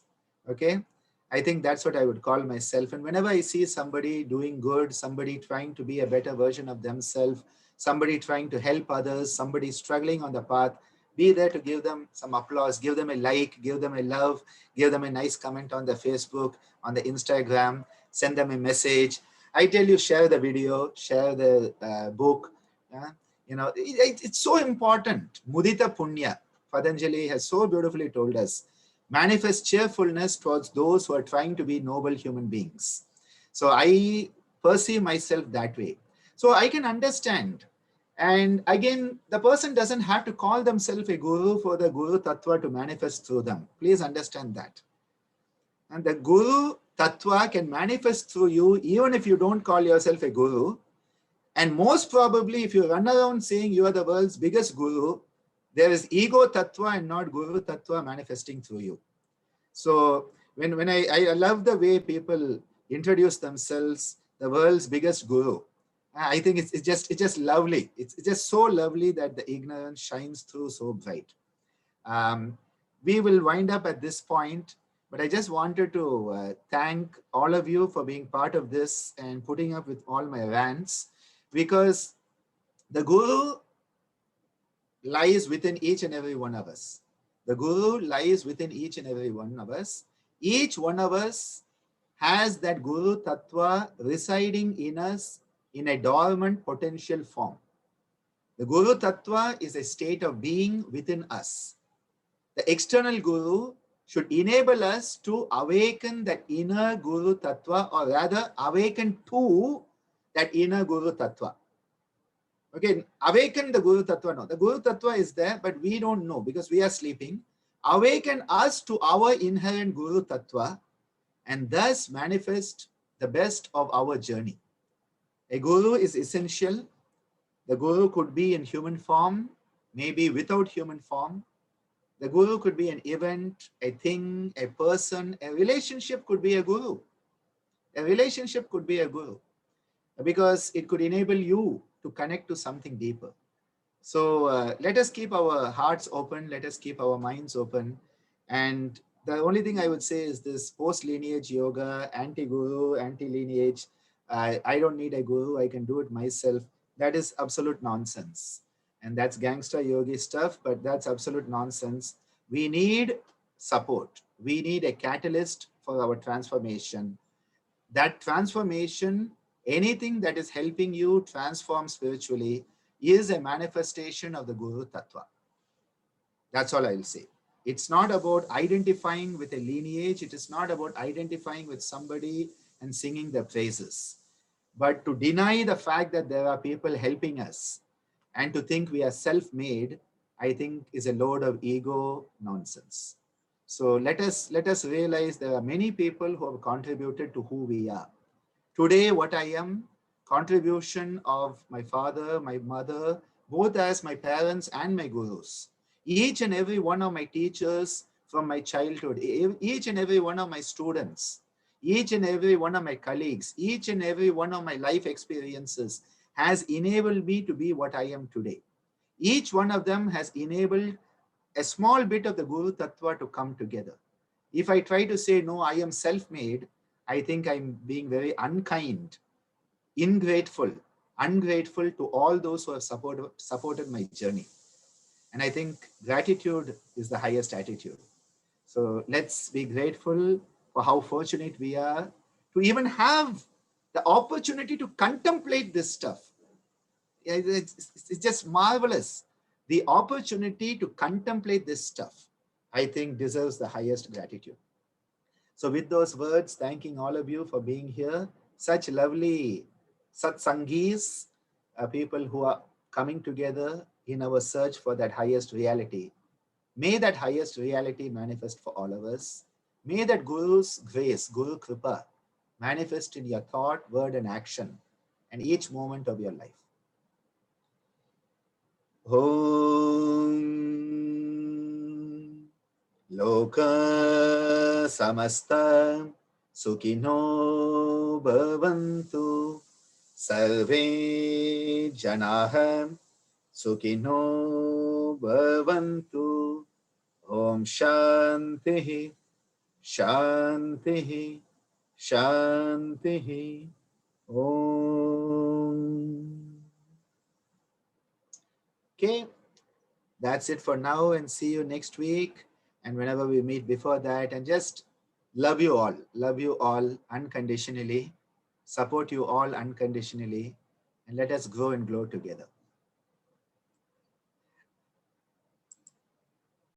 Okay. I think that's what I would call myself. And whenever I see somebody doing good, somebody trying to be a better version of themselves, somebody trying to help others, somebody struggling on the path, be there to give them some applause, give them a like, give them a love, give them a nice comment on the Facebook, on the Instagram, send them a message. I tell you, share the video, share the book. Yeah? It's so important. Mudita Punya, Patanjali has so beautifully told us, manifest cheerfulness towards those who are trying to be noble human beings. So I perceive myself that way. So I can understand. And again, the person doesn't have to call themselves a guru for the guru tattva to manifest through them. Please understand that. And the guru tattva can manifest through you even if you don't call yourself a guru. And most probably, if you run around saying you are the world's biggest guru, there is ego tattva and not guru tattva manifesting through you. So when I love the way people introduce themselves, the world's biggest guru. I think it's just lovely. It's just so lovely that the ignorance shines through so bright. Um, we will wind up at this point, but I just wanted to thank all of you for being part of this and putting up with all my rants, because the Guru lies within each and every one of us. The Guru lies within each and every one of us. Each one of us has that Guru Tattva residing in us in a dormant potential form. The Guru Tattva is a state of being within us. The external Guru should enable us to awaken that inner Guru Tattva, or rather awaken to that inner Guru Tattva. Okay, awaken the Guru Tattva. No, the Guru Tattva is there, but we don't know because we are sleeping. Awaken us to our inherent Guru Tattva and thus manifest the best of our journey. A Guru is essential. The Guru could be in human form, maybe without human form. The Guru could be an event, a thing, a person. A relationship could be a Guru. A relationship could be a Guru because it could enable you to connect to something deeper. So let us keep our hearts open. Let us keep our minds open. And the only thing I would say is this post-lineage yoga, anti-guru, anti-lineage. I don't need a guru. I can do it myself. That is absolute nonsense. And that's gangster yogi stuff, but that's absolute nonsense. We need support. We need a catalyst for our transformation. That transformation, anything that is helping you transform spiritually, is a manifestation of the Guru Tattva. That's all I'll say. It's not about identifying with a lineage. It is not about identifying with somebody and singing their praises. But to deny the fact that there are people helping us and to think we are self-made, I think is a load of ego nonsense. So let us realize there are many people who have contributed to who we are. Today, what I am, contribution of my father, my mother, both as my parents and my gurus. Each and every one of my teachers from my childhood, each and every one of my students, each and every one of my colleagues, each and every one of my life experiences has enabled me to be what I am today. Each one of them has enabled a small bit of the Guru Tattva to come together. If I try to say, no, I am self-made, I think I'm being very unkind, ungrateful to all those who have supported my journey. And I think gratitude is the highest attitude. So let's be grateful for how fortunate we are to even have the opportunity to contemplate this stuff. It's just marvelous. The opportunity to contemplate this stuff, I think, deserves the highest gratitude. So with those words, thanking all of you for being here. Such lovely Satsangis, people who are coming together in our search for that highest reality. May that highest reality manifest for all of us. May that Guru's grace, Guru Kripa, manifest in your thought, word, and action, and each moment of your life. Om Loka Samasta Sukhino Bhavantu Sarve Janaha Sukhino Bhavantu. Om Shanti Shanti Shanti Om. Okay, that's it for now, and see you next week. And whenever we meet before that, and just love you all unconditionally, support you all unconditionally, and let us grow and glow together.